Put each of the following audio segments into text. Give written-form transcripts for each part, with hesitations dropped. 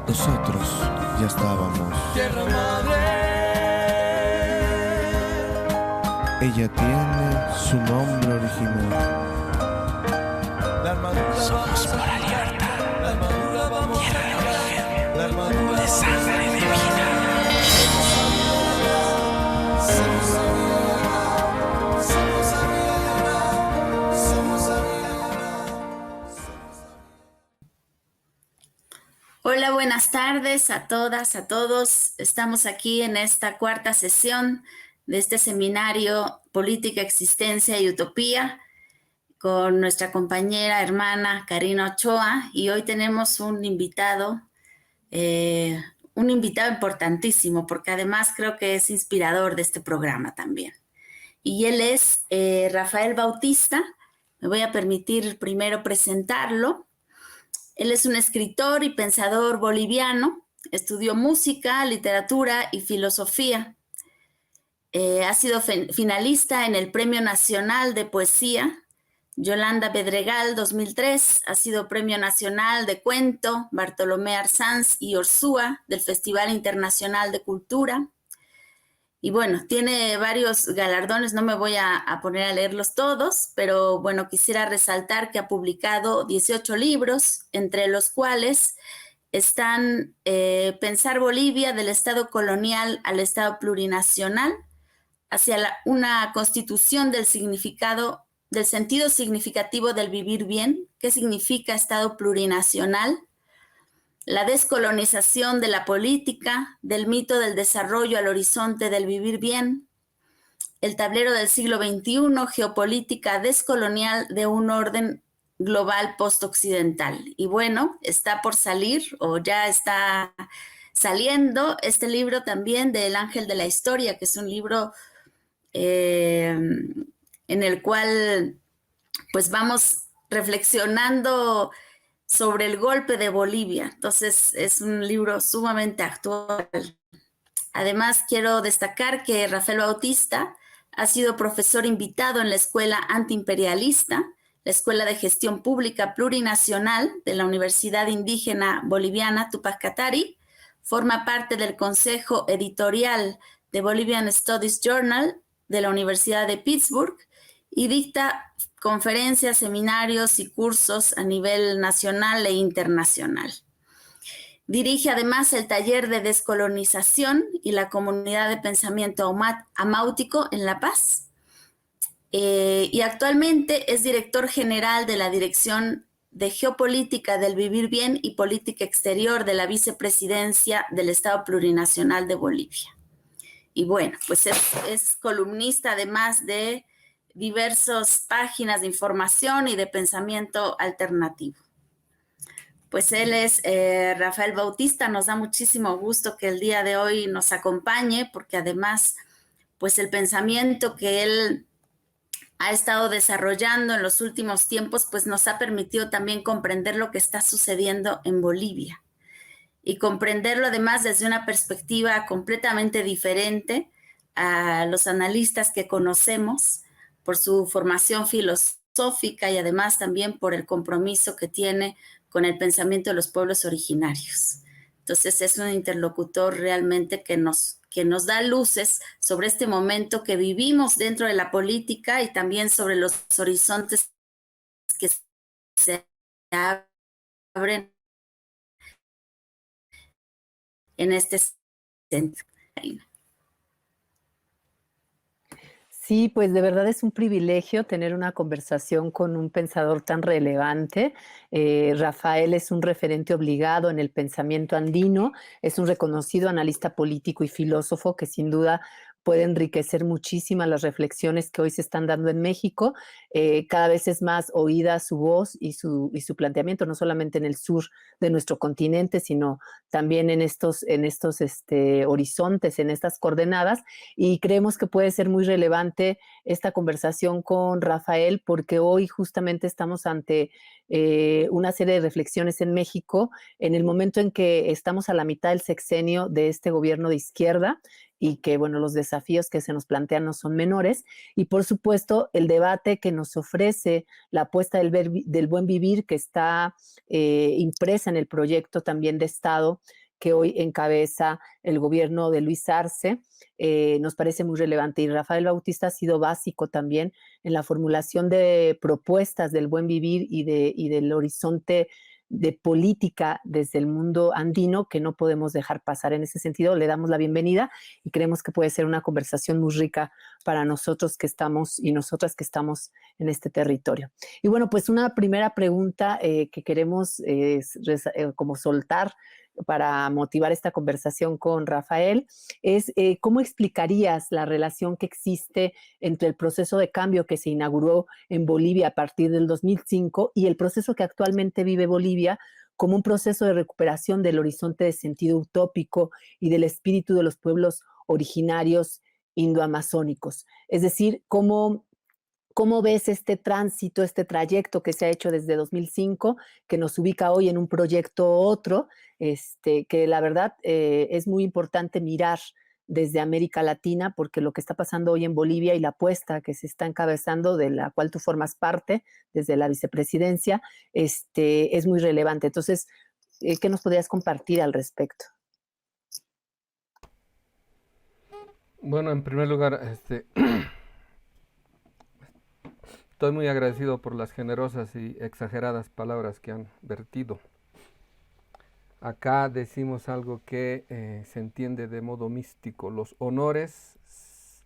Nosotros ya estábamos. Tierra madre. Ella tiene su nombre original. La armadura Somos vamos pura a quitar. libertad. La armadura vamos Tierra a de quitar. origen, La armadura de sangre de vida. Somos sabía llorar. Somos sabía llorar. Somos sabía llorar. Hola, buenas tardes a todas, a todos. Estamos aquí en esta cuarta sesión de este seminario Política, Existencia y Utopía con nuestra compañera hermana Karina Ochoa, y hoy tenemos un invitado importantísimo, porque además creo que es inspirador de este programa también. Y él es Rafael Bautista. Me voy a permitir primero presentarlo. Él es un escritor y pensador boliviano. Estudió música, literatura y filosofía. Ha sido finalista en el Premio Nacional de Poesía Yolanda Bedregal 2003, ha sido Premio Nacional de Cuento Bartolomé Arsanz y Orsúa del Festival Internacional de Cultura. Y bueno, tiene varios galardones, no me voy a poner a leerlos todos, pero bueno, quisiera resaltar que ha publicado 18 libros, entre los cuales están Pensar Bolivia del Estado colonial al Estado plurinacional, hacia una constitución del sentido significativo del vivir bien, qué significa Estado plurinacional, la descolonización de la política, del mito del desarrollo al horizonte del vivir bien, el tablero del siglo XXI, geopolítica descolonial de un orden global postoccidental. Y bueno, está por salir o ya está saliendo este libro también de El Ángel de la Historia, que es un libro en el cual pues vamos reflexionando sobre el golpe de Bolivia. Entonces es un libro sumamente actual. Además, quiero destacar que Rafael Bautista ha sido profesor invitado en la Escuela Antiimperialista, la Escuela de Gestión Pública Plurinacional de la Universidad Indígena Boliviana Tupac Katari, forma parte del Consejo Editorial de Bolivian Studies Journal de la Universidad de Pittsburgh y dicta conferencias, seminarios y cursos a nivel nacional e internacional. Dirige además el taller de descolonización y la comunidad de pensamiento amáutico en La Paz. Y actualmente es director general de la Dirección de Geopolítica del Vivir Bien y Política Exterior de la Vicepresidencia del Estado Plurinacional de Bolivia. Y bueno, pues es columnista además de diversas páginas de información y de pensamiento alternativo. Pues él es Rafael Bautista. Nos da muchísimo gusto que el día de hoy nos acompañe, porque además, pues el pensamiento que él ha estado desarrollando en los últimos tiempos, pues nos ha permitido también comprender lo que está sucediendo en Bolivia. Y comprenderlo además desde una perspectiva completamente diferente a los analistas que conocemos, por su formación filosófica y además también por el compromiso que tiene con el pensamiento de los pueblos originarios. Entonces es un interlocutor realmente que nos da luces sobre este momento que vivimos dentro de la política y también sobre los horizontes que se abren en este centro. Sí, pues de verdad es un privilegio tener una conversación con un pensador tan relevante. Rafael es un referente obligado en el pensamiento andino, es un reconocido analista político y filósofo que sin duda puede enriquecer muchísimas las reflexiones que hoy se están dando en México. Cada vez es más oída su voz y su planteamiento, no solamente en el sur de nuestro continente, sino también en estos horizontes, en estas coordenadas, y creemos que puede ser muy relevante esta conversación con Rafael porque hoy justamente estamos ante una serie de reflexiones en México en el momento en que estamos a la mitad del sexenio de este gobierno de izquierda y que, bueno, los desafíos que se nos plantean no son menores. Y, por supuesto, el debate que nos ofrece la apuesta del buen vivir que está impresa en el proyecto también de Estado que hoy encabeza el gobierno de Luis Arce, nos parece muy relevante. Y Rafael Bautista ha sido básico también en la formulación de propuestas del buen vivir y del horizonte de política desde el mundo andino que no podemos dejar pasar. En ese sentido, le damos la bienvenida y creemos que puede ser una conversación muy rica para nosotros que estamos y nosotras que estamos en este territorio. Y bueno, pues una primera pregunta que queremos como soltar para motivar esta conversación con Rafael es ¿cómo explicarías la relación que existe entre el proceso de cambio que se inauguró en Bolivia a partir del 2005 y el proceso que actualmente vive Bolivia como un proceso de recuperación del horizonte de sentido utópico y del espíritu de los pueblos originarios indoamazónicos? Es decir, ¿cómo ves este tránsito, este trayecto que se ha hecho desde 2005, que nos ubica hoy en un proyecto otro, que la verdad es muy importante mirar desde América Latina, porque lo que está pasando hoy en Bolivia y la apuesta que se está encabezando, de la cual tú formas parte desde la vicepresidencia, es muy relevante. Entonces, ¿qué nos podrías compartir al respecto? Bueno, en primer lugar, estoy muy agradecido por las generosas y exageradas palabras que han vertido. Acá decimos algo que se entiende de modo místico. Los honores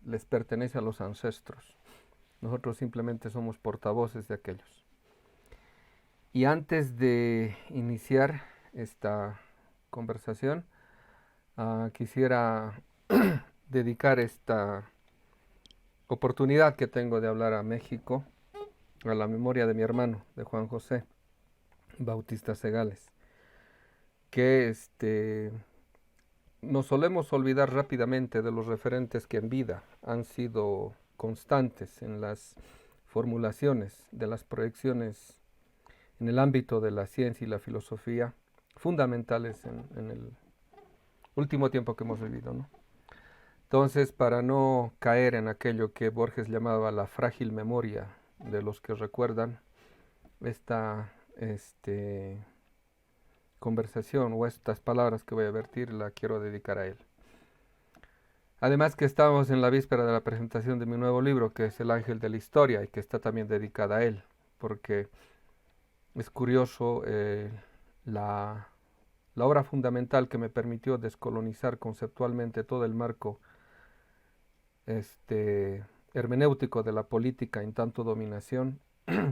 les pertenecen a los ancestros. Nosotros simplemente somos portavoces de aquellos. Y antes de iniciar esta conversación, quisiera dedicar esta oportunidad que tengo de hablar a México a la memoria de mi hermano, de Juan José Bautista Segales, que nos solemos olvidar rápidamente de los referentes que en vida han sido constantes en las formulaciones de las proyecciones en el ámbito de la ciencia y la filosofía, fundamentales en el último tiempo que hemos vivido, ¿no? Entonces, para no caer en aquello que Borges llamaba la frágil memoria de los que recuerdan, esta conversación o estas palabras que voy a vertir la quiero dedicar a él. Además que estamos en la víspera de la presentación de mi nuevo libro, que es El Ángel de la Historia, y que está también dedicada a él, porque es curioso la obra fundamental que me permitió descolonizar conceptualmente todo el marco hermenéutico de la política en tanto dominación,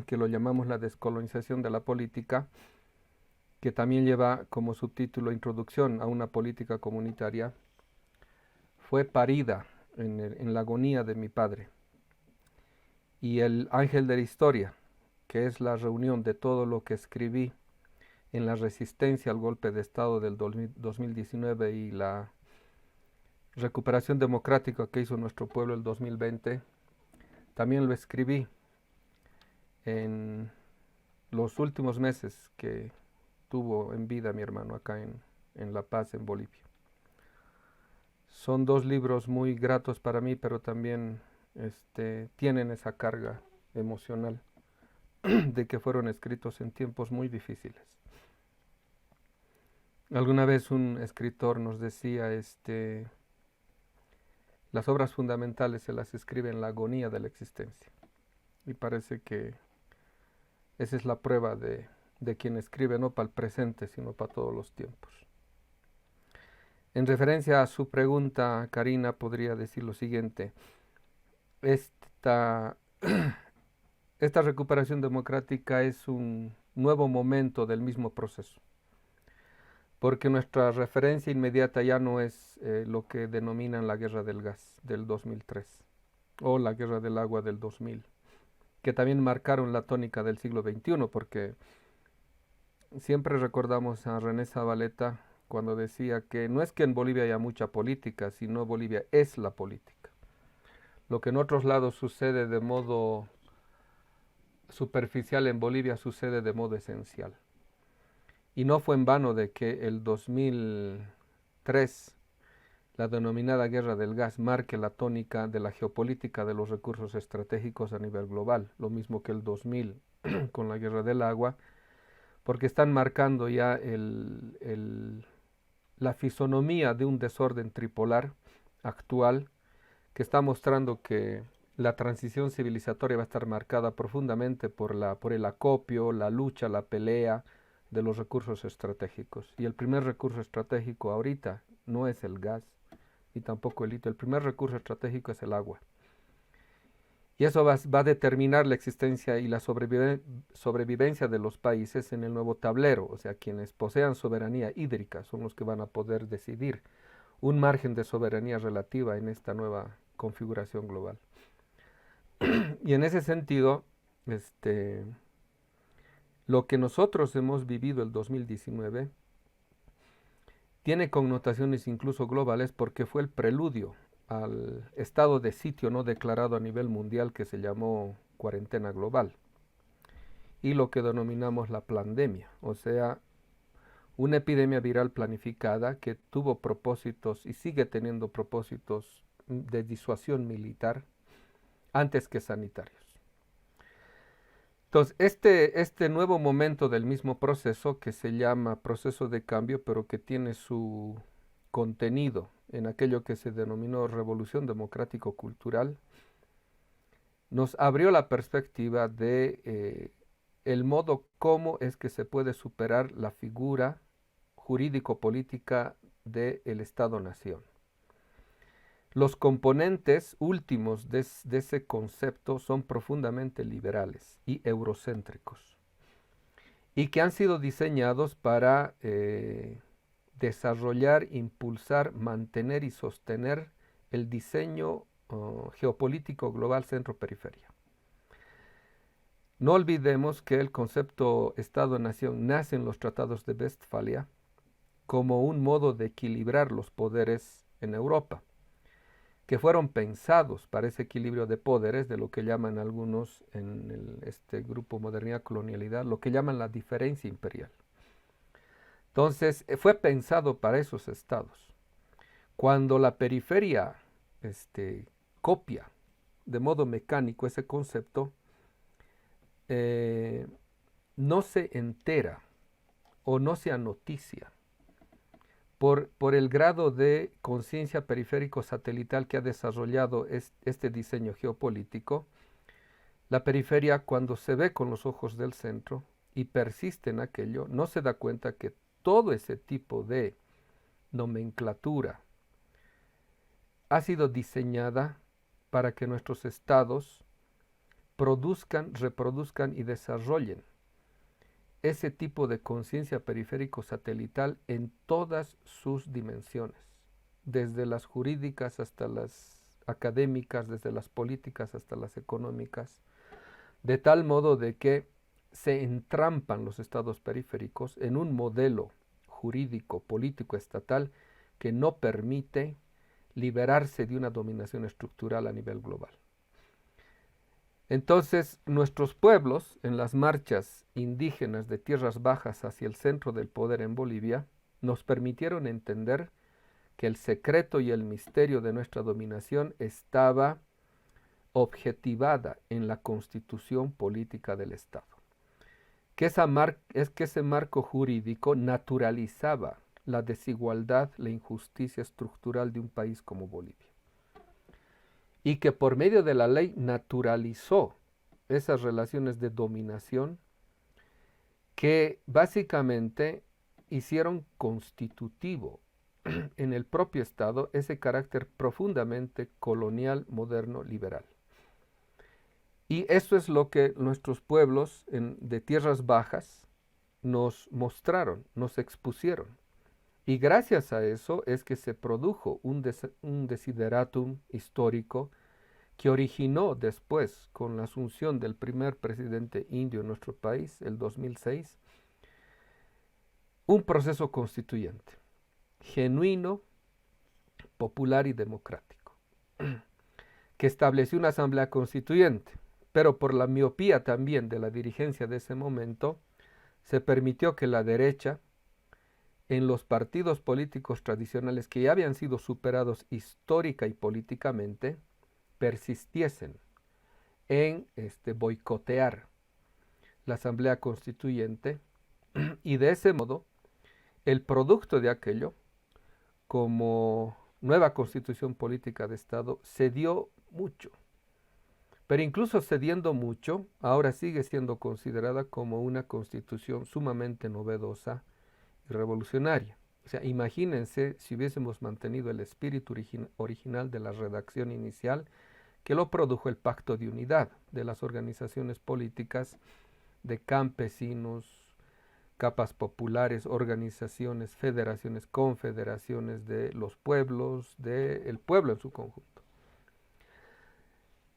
que lo llamamos la descolonización de la política, que también lleva como subtítulo Introducción a una política comunitaria, fue parida en la agonía de mi padre. Y El Ángel de la Historia, que es la reunión de todo lo que escribí en la resistencia al golpe de Estado del 2019 y la recuperación democrática que hizo nuestro pueblo el 2020, también lo escribí en los últimos meses que tuvo en vida mi hermano acá en La Paz, en Bolivia. Son dos libros muy gratos para mí, pero también tienen esa carga emocional de que fueron escritos en tiempos muy difíciles. Alguna vez un escritor nos decía, las obras fundamentales se las escribe en la agonía de la existencia. Y parece que esa es la prueba de quien escribe no para el presente, sino para todos los tiempos. En referencia a su pregunta, Karina, podría decir lo siguiente. Esta recuperación democrática es un nuevo momento del mismo proceso, porque nuestra referencia inmediata ya no es lo que denominan la guerra del gas del 2003 o la guerra del agua del 2000, que también marcaron la tónica del siglo XXI, porque siempre recordamos a René Zavaleta cuando decía que no es que en Bolivia haya mucha política, sino Bolivia es la política. Lo que en otros lados sucede de modo superficial, en Bolivia sucede de modo esencial. Y no fue en vano de que el 2003 la denominada guerra del gas marque la tónica de la geopolítica de los recursos estratégicos a nivel global, lo mismo que el 2000 con la guerra del agua, porque están marcando ya la fisonomía de un desorden tripolar actual que está mostrando que la transición civilizatoria va a estar marcada profundamente por el acopio, la lucha, la pelea de los recursos estratégicos. Y el primer recurso estratégico ahorita no es el gas y tampoco el litio. El primer recurso estratégico es el agua. Y eso va a determinar la existencia y la sobrevivencia de los países en el nuevo tablero. O sea, quienes posean soberanía hídrica son los que van a poder decidir un margen de soberanía relativa en esta nueva configuración global. Y en ese sentido, lo que nosotros hemos vivido el 2019 tiene connotaciones incluso globales porque fue el preludio al estado de sitio no declarado a nivel mundial que se llamó cuarentena global y lo que denominamos la pandemia, o sea, una epidemia viral planificada que tuvo propósitos y sigue teniendo propósitos de disuasión militar antes que sanitarios. Entonces, este nuevo momento del mismo proceso, que se llama proceso de cambio, pero que tiene su contenido en aquello que se denominó revolución democrático-cultural, nos abrió la perspectiva de el modo cómo es que se puede superar la figura jurídico-política del Estado-Nación. Los componentes últimos de ese concepto son profundamente liberales y eurocéntricos y que han sido diseñados para desarrollar, impulsar, mantener y sostener el diseño geopolítico global centro-periferia. No olvidemos que el concepto Estado-Nación nace en los tratados de Westfalia como un modo de equilibrar los poderes en Europa, que fueron pensados para ese equilibrio de poderes, de lo que llaman algunos en este grupo Modernidad Colonialidad, lo que llaman la diferencia imperial. Entonces, fue pensado para esos estados. Cuando la periferia copia de modo mecánico ese concepto, no se entera o no se anoticia por el grado de conciencia periférico satelital que ha desarrollado este diseño geopolítico. La periferia, cuando se ve con los ojos del centro y persiste en aquello, no se da cuenta que todo ese tipo de nomenclatura ha sido diseñada para que nuestros estados produzcan, reproduzcan y desarrollen ese tipo de conciencia periférico satelital en todas sus dimensiones, desde las jurídicas hasta las académicas, desde las políticas hasta las económicas, de tal modo de que se entrampan los estados periféricos en un modelo jurídico, político, estatal que no permite liberarse de una dominación estructural a nivel global. Entonces, nuestros pueblos, en las marchas indígenas de tierras bajas hacia el centro del poder en Bolivia, nos permitieron entender que el secreto y el misterio de nuestra dominación estaba objetivada en la constitución política del Estado. Que ese marco jurídico naturalizaba la desigualdad, la injusticia estructural de un país como Bolivia. Y que por medio de la ley naturalizó esas relaciones de dominación que básicamente hicieron constitutivo en el propio Estado ese carácter profundamente colonial, moderno, liberal. Y eso es lo que nuestros pueblos de tierras bajas nos mostraron, nos expusieron. Y gracias a eso es que se produjo un desideratum histórico que originó después, con la asunción del primer presidente indio en nuestro país, el 2006, un proceso constituyente, genuino, popular y democrático, que estableció una asamblea constituyente, pero por la miopía también de la dirigencia de ese momento, se permitió que la derecha en los partidos políticos tradicionales que ya habían sido superados histórica y políticamente, persistiesen en boicotear la Asamblea Constituyente y de ese modo el producto de aquello, como nueva constitución política de Estado, cedió mucho. Pero incluso cediendo mucho, ahora sigue siendo considerada como una constitución sumamente novedosa y revolucionaria. O sea, imagínense si hubiésemos mantenido el espíritu original de la redacción inicial que lo produjo el Pacto de Unidad de las organizaciones políticas de campesinos, capas populares, organizaciones, federaciones, confederaciones de los pueblos, del pueblo en su conjunto.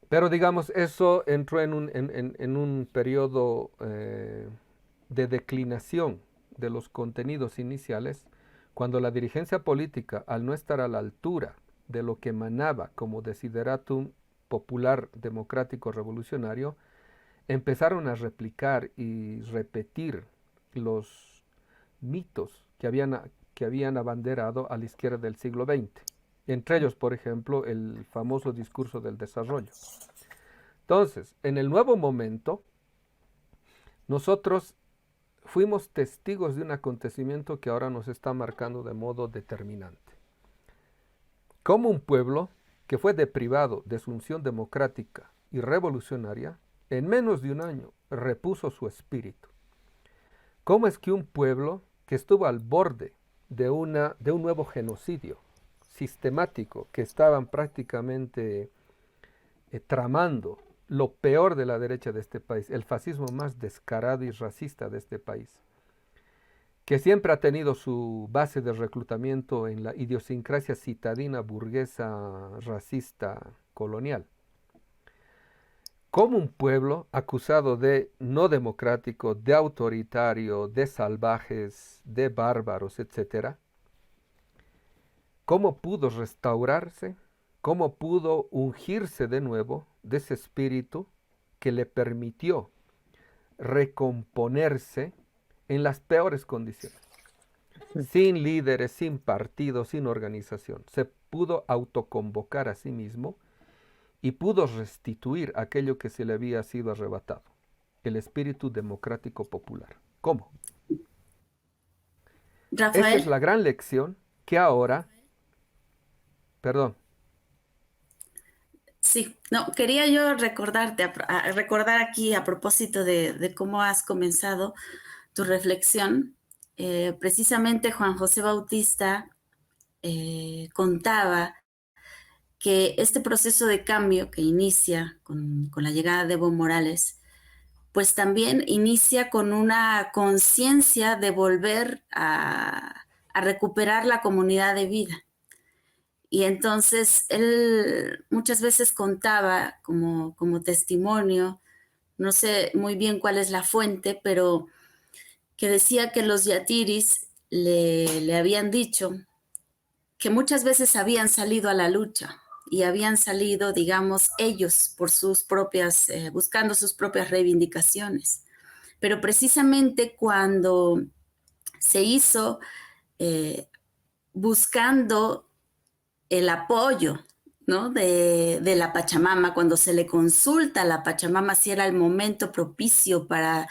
Pero digamos, eso entró en un periodo de declinación de los contenidos iniciales, cuando la dirigencia política, al no estar a la altura de lo que emanaba como desideratum popular democrático revolucionario, empezaron a replicar y repetir los mitos que habían abanderado a la izquierda del siglo XX. Entre ellos, por ejemplo, el famoso discurso del desarrollo. Entonces, en el nuevo momento, nosotros fuimos testigos de un acontecimiento que ahora nos está marcando de modo determinante. Como un pueblo que fue deprivado de su unción democrática y revolucionaria, en menos de un año repuso su espíritu. ¿Cómo es que un pueblo que estuvo al borde de un nuevo genocidio sistemático que estaban prácticamente tramando lo peor de la derecha de este país, el fascismo más descarado y racista de este país, que siempre ha tenido su base de reclutamiento en la idiosincrasia citadina burguesa racista colonial? Como un pueblo acusado de no democrático, de autoritario, de salvajes, de bárbaros, etc., ¿cómo pudo restaurarse? ¿Cómo pudo ungirse de nuevo de ese espíritu que le permitió recomponerse en las peores condiciones? Sin líderes, sin partido, sin organización. Se pudo autoconvocar a sí mismo y pudo restituir aquello que se le había sido arrebatado, el espíritu democrático popular. ¿Cómo? Rafael. Esa es la gran lección que ahora, perdón. Sí, no, quería yo recordarte, recordar aquí a propósito de cómo has comenzado tu reflexión. Precisamente Juan José Bautista contaba que este proceso de cambio que inicia con la llegada de Evo Morales, pues también inicia con una conciencia de volver a recuperar la comunidad de vida. Y entonces él muchas veces contaba como testimonio, no sé muy bien cuál es la fuente, pero que decía que los yatiris le habían dicho que muchas veces habían salido a la lucha y habían salido, digamos, ellos por sus propias, buscando sus propias reivindicaciones. Pero precisamente cuando se hizo buscando el apoyo, ¿no?, de la Pachamama, cuando se le consulta a la Pachamama si era el momento propicio para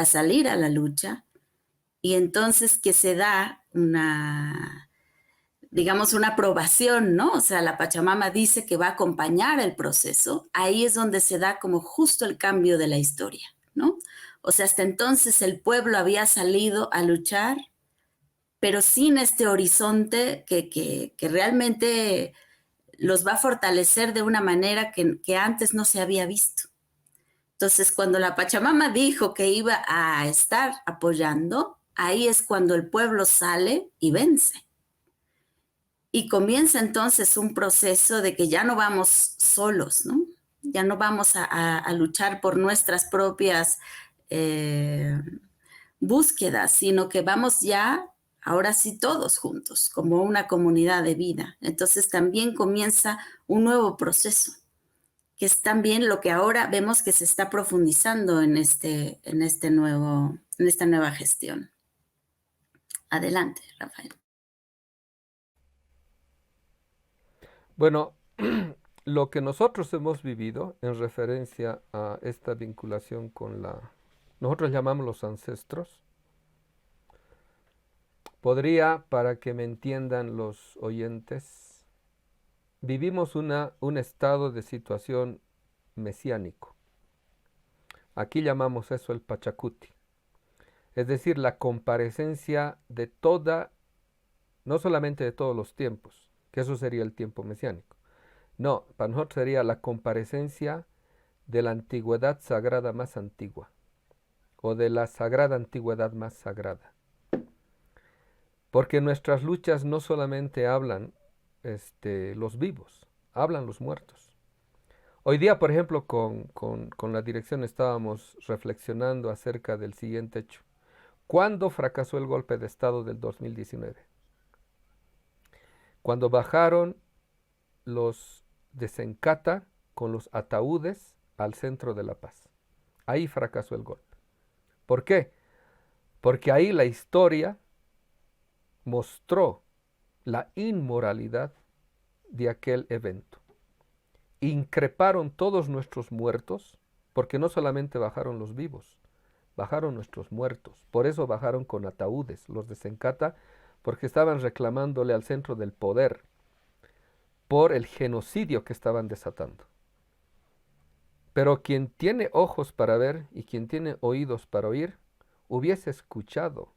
salir a la lucha, y entonces que se da digamos, una aprobación, ¿no? O sea, la Pachamama dice que va a acompañar el proceso. Ahí es donde se da como justo el cambio de la historia, ¿no? O sea, hasta entonces el pueblo había salido a luchar, pero sin este horizonte que realmente los va a fortalecer de una manera que antes no se había visto. Entonces, cuando la Pachamama dijo que iba a estar apoyando, ahí es cuando el pueblo sale y vence. Y comienza entonces un proceso de que ya no vamos solos, ¿no? Ya no vamos a luchar por nuestras propias búsquedas, sino que vamos ya, ahora sí, todos juntos, como una comunidad de vida. Entonces también comienza un nuevo proceso, que es también lo que ahora vemos que se está profundizando en esta nueva gestión. Adelante, Rafael. Bueno, lo que nosotros hemos vivido en referencia a esta vinculación con nosotros llamamos los ancestros, podría, para que me entiendan los oyentes, vivimos un estado de situación mesiánico. Aquí llamamos eso el Pachacuti, es decir, la comparecencia de toda, no solamente de todos los tiempos, que eso sería el tiempo mesiánico. No, para nosotros sería la comparecencia de la antigüedad sagrada más antigua, o de la sagrada antigüedad más sagrada. Porque nuestras luchas no solamente hablan los vivos, hablan los muertos. Hoy día, por ejemplo, con la dirección estábamos reflexionando acerca del siguiente hecho. ¿Cuándo fracasó el golpe de Estado del 2019? Cuando bajaron los de Sencata con los ataúdes al centro de La Paz. Ahí fracasó el golpe. ¿Por qué? Porque ahí la historia mostró la inmoralidad de aquel evento. Increparon todos nuestros muertos, porque no solamente bajaron los vivos, bajaron nuestros muertos. Por eso bajaron con ataúdes los de Sencata, porque estaban reclamándole al centro del poder por el genocidio que estaban desatando. Pero quien tiene ojos para ver y quien tiene oídos para oír, hubiese escuchado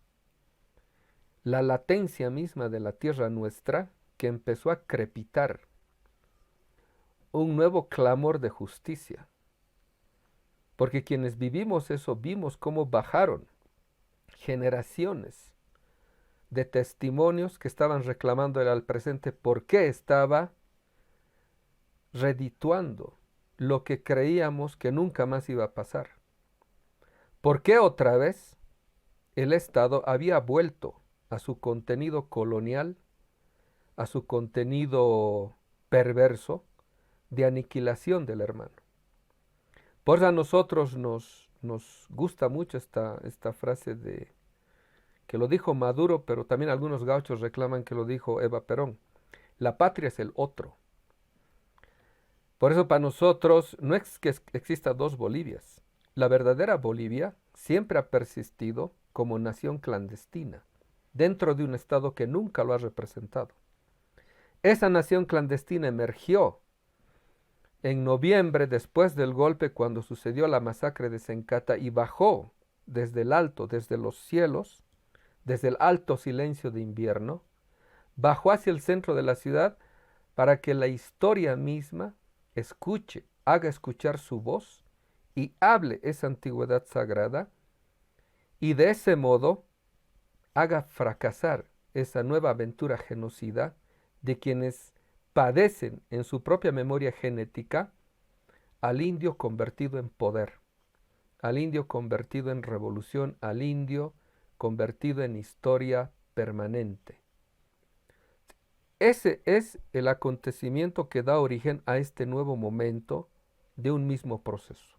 la latencia misma de la tierra nuestra, que empezó a crepitar un nuevo clamor de justicia. Porque quienes vivimos eso, vimos cómo bajaron generaciones de testimonios que estaban reclamándole al presente por qué estaba redituando lo que creíamos que nunca más iba a pasar. ¿Por qué otra vez el Estado había vuelto a su contenido colonial, a su contenido perverso de aniquilación del hermano? Por eso a nosotros nos gusta mucho esta frase que lo dijo Maduro, pero también algunos gauchos reclaman que lo dijo Eva Perón. La patria es el otro. Por eso para nosotros no es que exista dos Bolivias. La verdadera Bolivia siempre ha persistido como nación clandestina, dentro de un Estado que nunca lo ha representado. Esa nación clandestina emergió en noviembre, después del golpe, cuando sucedió la masacre de Sencata, y bajó desde el alto, desde los cielos, desde el alto silencio de invierno, bajó hacia el centro de la ciudad para que la historia misma escuche, haga escuchar su voz y hable esa antigüedad sagrada, y de ese modo haga fracasar esa nueva aventura genocida de quienes padecen en su propia memoria genética al indio convertido en poder, al indio convertido en revolución, al indio convertido en historia permanente. Ese es el acontecimiento que da origen a este nuevo momento de un mismo proceso.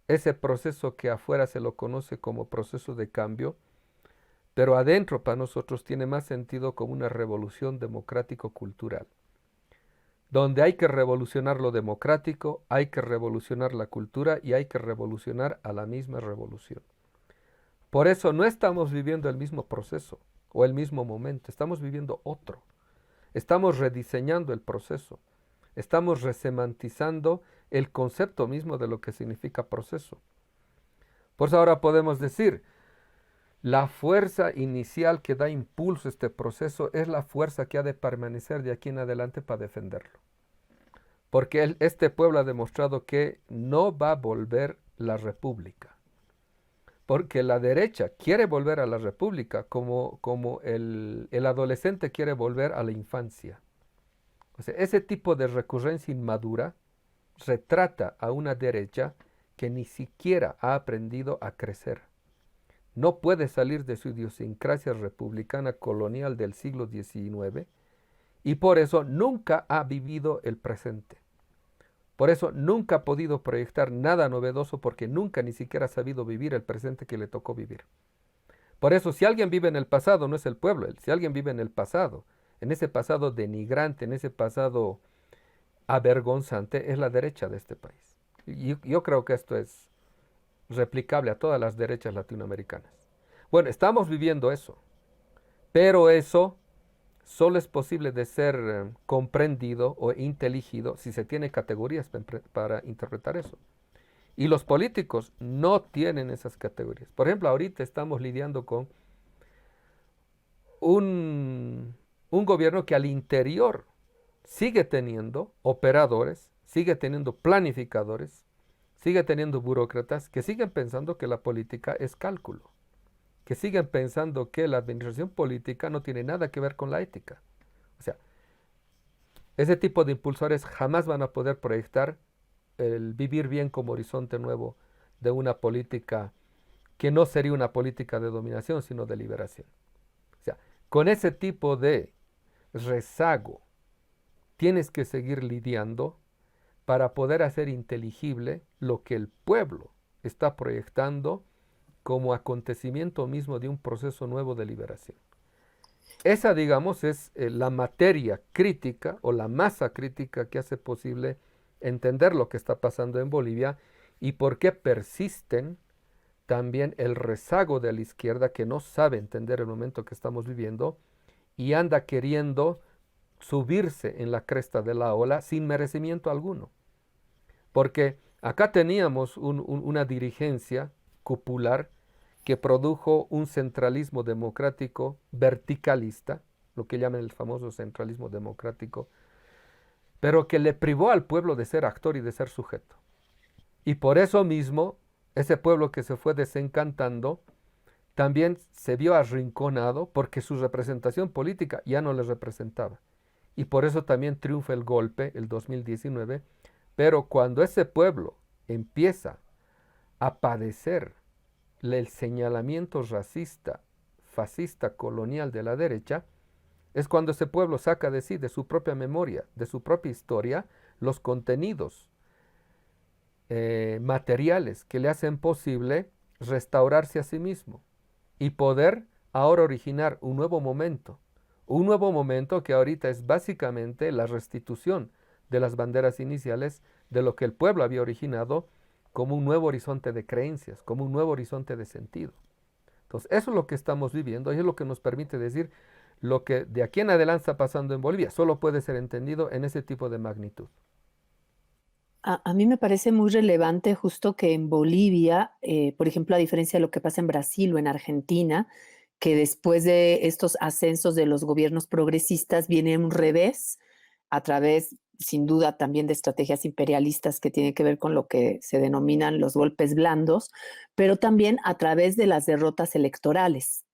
Ese proceso que afuera se lo conoce como proceso de cambio, pero adentro para nosotros tiene más sentido como una revolución democrático-cultural, donde hay que revolucionar lo democrático, hay que revolucionar la cultura y hay que revolucionar a la misma revolución. Por eso no estamos viviendo el mismo proceso o el mismo momento, estamos viviendo otro. Estamos rediseñando el proceso, estamos resemantizando el concepto mismo de lo que significa proceso. Por eso ahora podemos decir, la fuerza inicial que da impulso a este proceso es la fuerza que ha de permanecer de aquí en adelante para defenderlo. Porque este pueblo ha demostrado que no va a volver la república. Porque la derecha quiere volver a la república como el adolescente quiere volver a la infancia. O sea, ese tipo de recurrencia inmadura retrata a una derecha que ni siquiera ha aprendido a crecer. No puede salir de su idiosincrasia republicana colonial del siglo XIX y por eso nunca ha vivido el presente. Por eso nunca ha podido proyectar nada novedoso porque nunca ni siquiera ha sabido vivir el presente que le tocó vivir. Por eso, si alguien vive en el pasado, no es el pueblo. Si alguien vive en el pasado, en ese pasado denigrante, en ese pasado avergonzante, es la derecha de este país. Y yo creo que esto es replicable a todas las derechas latinoamericanas. Bueno, estamos viviendo eso, pero eso solo es posible de ser comprendido o inteligido si se tiene categorías para interpretar eso. Y los políticos no tienen esas categorías. Por ejemplo, ahorita estamos lidiando con un gobierno que al interior sigue teniendo operadores, sigue teniendo planificadores, sigue teniendo burócratas que siguen pensando que la política es cálculo, que siguen pensando que la administración política no tiene nada que ver con la ética. O sea, ese tipo de impulsores jamás van a poder proyectar el vivir bien como horizonte nuevo de una política que no sería una política de dominación, sino de liberación. O sea, con ese tipo de rezago tienes que seguir lidiando para poder hacer inteligible lo que el pueblo está proyectando como acontecimiento mismo de un proceso nuevo de liberación. Esa, digamos, es la materia crítica o la masa crítica que hace posible entender lo que está pasando en Bolivia y por qué persisten también el rezago de la izquierda que no sabe entender el momento que estamos viviendo y anda queriendo subirse en la cresta de la ola sin merecimiento alguno. Porque acá teníamos una dirigencia cupular que produjo un centralismo democrático verticalista, lo que llaman el famoso centralismo democrático, pero que le privó al pueblo de ser actor y de ser sujeto. Y por eso mismo, ese pueblo que se fue desencantando, también se vio arrinconado porque su representación política ya no le representaba. Y por eso también triunfa el golpe, el 2019, pero cuando ese pueblo empieza a padecer el señalamiento racista, fascista, colonial de la derecha, es cuando ese pueblo saca de sí, de su propia memoria, de su propia historia, los contenidos materiales que le hacen posible restaurarse a sí mismo y poder ahora originar un nuevo momento que ahorita es básicamente la restitución de las banderas iniciales de lo que el pueblo había originado como un nuevo horizonte de creencias, como un nuevo horizonte de sentido. Entonces, eso es lo que estamos viviendo y es lo que nos permite decir lo que de aquí en adelante está pasando en Bolivia. Solo puede ser entendido en ese tipo de magnitud. A mí me parece muy relevante justo que en Bolivia, por ejemplo, a diferencia de lo que pasa en Brasil o en Argentina, que después de estos ascensos de los gobiernos progresistas viene un revés a través, sin duda, también de estrategias imperialistas que tienen que ver con lo que se denominan los golpes blandos, pero también a través de las derrotas electorales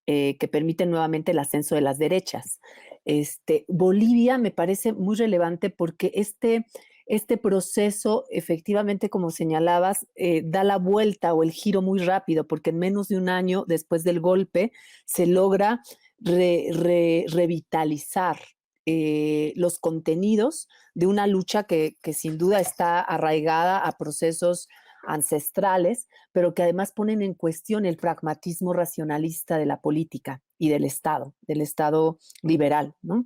que permiten nuevamente el ascenso de las derechas. Bolivia me parece muy relevante porque este proceso, efectivamente, como señalabas, da la vuelta o el giro muy rápido, porque en menos de un año después del golpe se logra revitalizar los contenidos de una lucha que sin duda está arraigada a procesos ancestrales, pero que además ponen en cuestión el pragmatismo racionalista de la política y del Estado liberal, ¿no?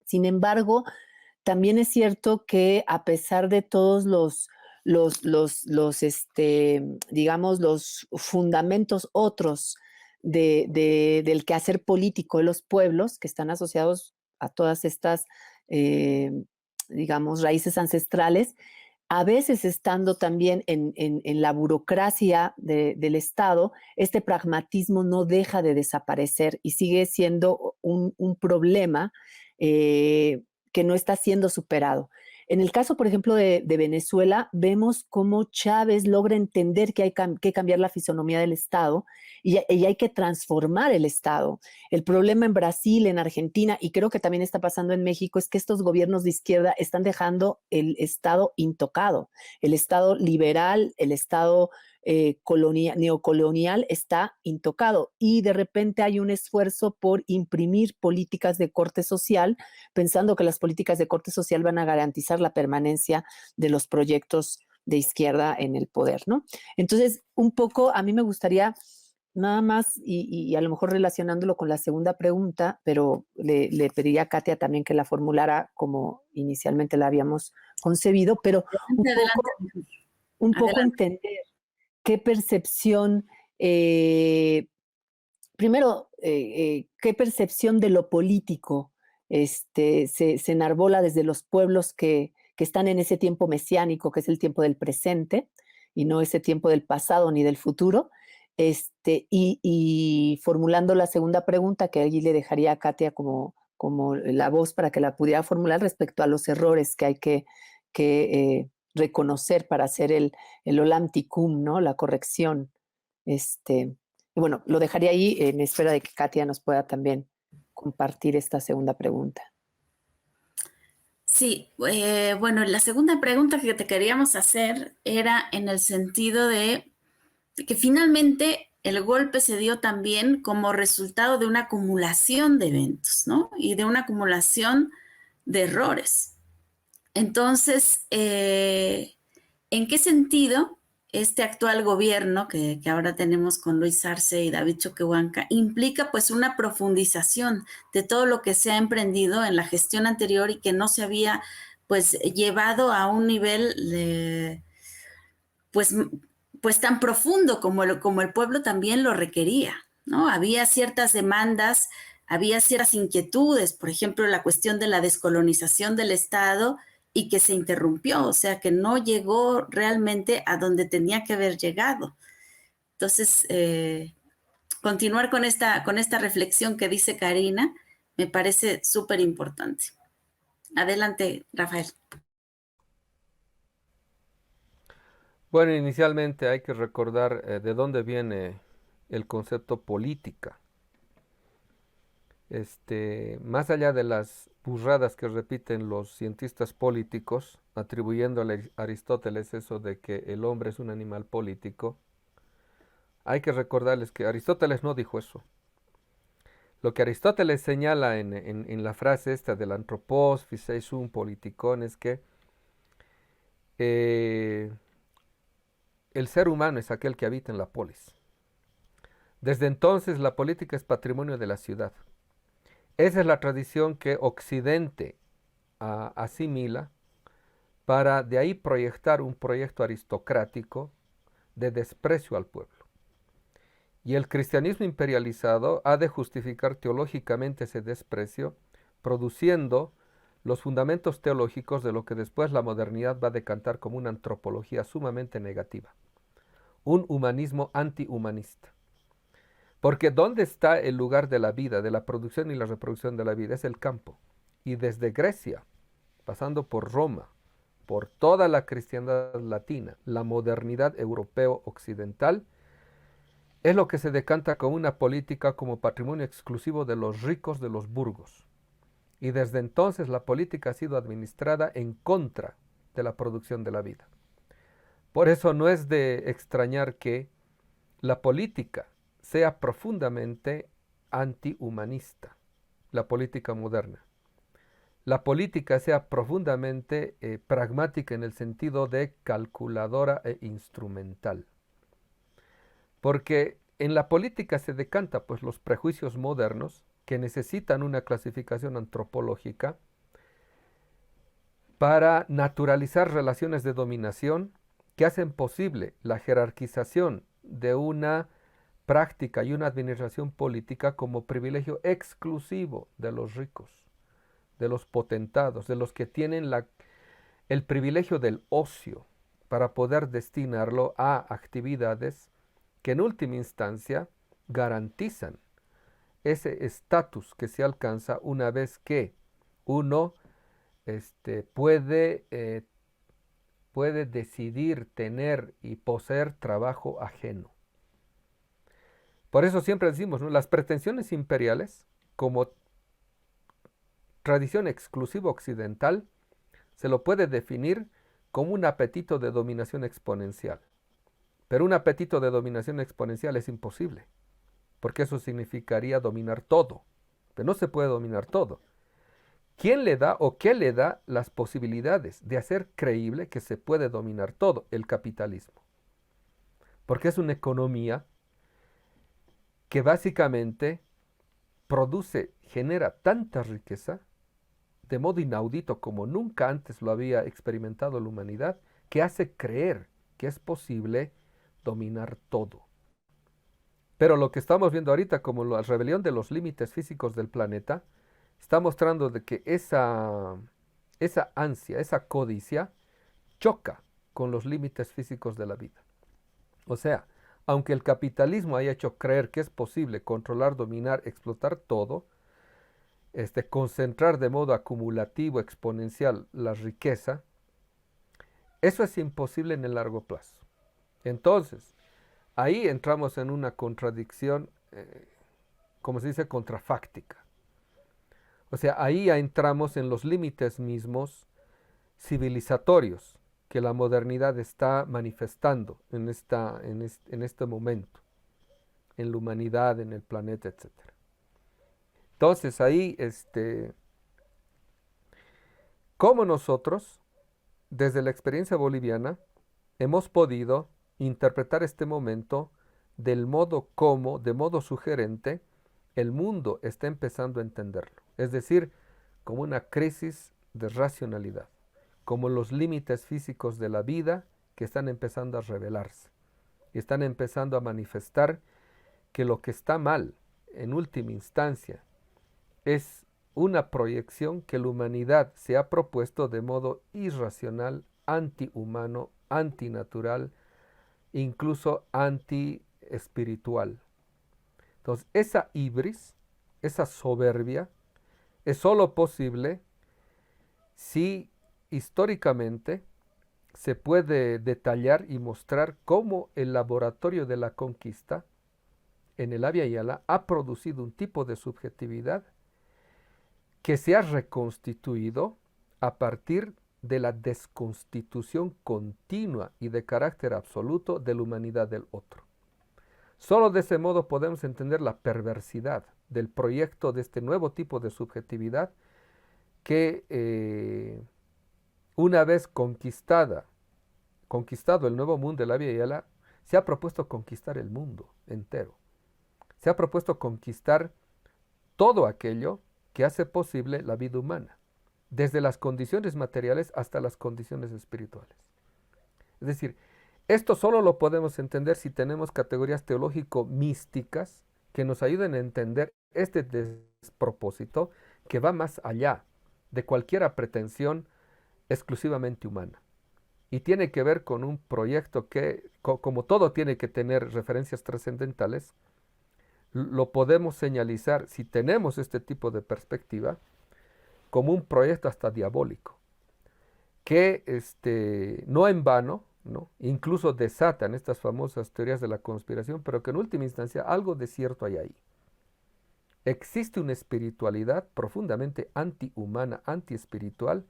Sin embargo, también es cierto que a pesar de todos digamos, los fundamentos otros del quehacer político de los pueblos que están asociados a todas estas, digamos, raíces ancestrales, a veces estando también en la burocracia del Estado, este pragmatismo no deja de desaparecer y sigue siendo un problema que no está siendo superado. En el caso, por ejemplo, de Venezuela, vemos cómo Chávez logra entender que hay que cambiar la fisonomía del Estado y hay que transformar el Estado. El problema en Brasil, en Argentina, y creo que también está pasando en México, es que estos gobiernos de izquierda están dejando el Estado intocado. El Estado liberal, el Estado neocolonial está intocado y de repente hay un esfuerzo por imprimir políticas de corte social, pensando que las políticas de corte social van a garantizar la permanencia de los proyectos de izquierda en el poder, ¿no? Entonces, un poco a mí me gustaría nada más, y a lo mejor relacionándolo con la segunda pregunta, pero le pediría a Katia también que la formulara como inicialmente la habíamos concebido, pero un Adelante, poco, adelante. entender qué percepción, primero, qué percepción de lo político se enarbola desde los pueblos que están en ese tiempo mesiánico, que es el tiempo del presente, y no ese tiempo del pasado ni del futuro. Y formulando la segunda pregunta, que allí le dejaría a Katia como la voz para que la pudiera formular respecto a los errores que hay que reconocer para hacer el olam tikkun, ¿no? La corrección. Y bueno, lo dejaría ahí en espera de que Katia nos pueda también compartir esta segunda pregunta. Sí, bueno, la segunda pregunta que te queríamos hacer era en el sentido de que finalmente el golpe se dio también como resultado de una acumulación de eventos, ¿no? Y de una acumulación de errores. Entonces, ¿en qué sentido este actual gobierno que ahora tenemos con Luis Arce y David Choquehuanca implica pues una profundización de todo lo que se ha emprendido en la gestión anterior y que no se había pues llevado a un nivel de, pues tan profundo como el pueblo también lo requería, ¿no? Había ciertas demandas, había ciertas inquietudes, por ejemplo, la cuestión de la descolonización del Estado y que se interrumpió, o sea, que no llegó realmente a donde tenía que haber llegado. Entonces, continuar con esta reflexión que dice Karina me parece súper importante. Adelante, Rafael. Bueno, inicialmente hay que recordar de dónde viene el concepto política. Más allá de las burradas que repiten los cientistas políticos, atribuyéndole a Aristóteles eso de que el hombre es un animal político, hay que recordarles que Aristóteles no dijo eso. Lo que Aristóteles señala en la frase esta del anthropos physeisum politikon es que el ser humano es aquel que habita en la polis. Desde entonces la política es patrimonio de la ciudad. Esa es la tradición que Occidente asimila para de ahí proyectar un proyecto aristocrático de desprecio al pueblo. Y el cristianismo imperializado ha de justificar teológicamente ese desprecio, produciendo los fundamentos teológicos de lo que después la modernidad va a decantar como una antropología sumamente negativa, un humanismo antihumanista. Porque ¿dónde está el lugar de la vida, de la producción y la reproducción de la vida? Es el campo. Y desde Grecia, pasando por Roma, por toda la cristiandad latina, la modernidad europeo-occidental, es lo que se decanta como una política como patrimonio exclusivo de los ricos de los burgos. Y desde entonces la política ha sido administrada en contra de la producción de la vida. Por eso no es de extrañar que la política sea profundamente antihumanista, la política moderna. La política sea profundamente pragmática en el sentido de calculadora e instrumental. Porque en la política se decanta pues los prejuicios modernos que necesitan una clasificación antropológica para naturalizar relaciones de dominación que hacen posible la jerarquización de una práctica y una administración política como privilegio exclusivo de los ricos, de los potentados, de los que tienen el privilegio del ocio para poder destinarlo a actividades que en última instancia garantizan ese estatus que se alcanza una vez que uno puede decidir tener y poseer trabajo ajeno. Por eso siempre decimos, ¿no? Las pretensiones imperiales, como tradición exclusiva occidental, se lo puede definir como un apetito de dominación exponencial. Pero un apetito de dominación exponencial es imposible, porque eso significaría dominar todo. Pero no se puede dominar todo. ¿Quién le da o qué le da las posibilidades de hacer creíble que se puede dominar todo? El capitalismo. Porque es una economía que básicamente genera tanta riqueza, de modo inaudito como nunca antes lo había experimentado la humanidad, que hace creer que es posible dominar todo. Pero lo que estamos viendo ahorita como la rebelión de los límites físicos del planeta, está mostrando de que esa ansia, esa codicia, choca con los límites físicos de la vida. O sea, aunque el capitalismo haya hecho creer que es posible controlar, dominar, explotar todo, concentrar de modo acumulativo, exponencial la riqueza, eso es imposible en el largo plazo. Entonces, ahí entramos en una contradicción, como se dice, contrafáctica. O sea, ahí ya entramos en los límites mismos civilizatorios que la modernidad está manifestando en este momento, en la humanidad, en el planeta, etc. Entonces ahí, ¿cómo nosotros, desde la experiencia boliviana, hemos podido interpretar este momento del modo como, de modo sugerente, el mundo está empezando a entenderlo? Es decir, como una crisis de racionalidad, como los límites físicos de la vida que están empezando a revelarse y están empezando a manifestar que lo que está mal, en última instancia, es una proyección que la humanidad se ha propuesto de modo irracional, antihumano, antinatural, incluso antiespiritual. Entonces, esa ibris, esa soberbia, es sólo posible si históricamente se puede detallar y mostrar cómo el laboratorio de la conquista en el Abya Yala ha producido un tipo de subjetividad que se ha reconstituido a partir de la desconstitución continua y de carácter absoluto de la humanidad del otro. Solo de ese modo podemos entender la perversidad del proyecto de este nuevo tipo de subjetividad que una vez conquistado el nuevo mundo de la Abya Yala, se ha propuesto conquistar el mundo entero. Se ha propuesto conquistar todo aquello que hace posible la vida humana, desde las condiciones materiales hasta las condiciones espirituales. Es decir, esto solo lo podemos entender si tenemos categorías teológico-místicas que nos ayuden a entender este despropósito que va más allá de cualquier pretensión exclusivamente humana. Y tiene que ver con un proyecto que, como todo tiene que tener referencias trascendentales, lo podemos señalizar, si tenemos este tipo de perspectiva, como un proyecto hasta diabólico, que no en vano, ¿no?, incluso desatan estas famosas teorías de la conspiración, pero que en última instancia algo de cierto hay ahí. Existe una espiritualidad profundamente antihumana, antiespiritual,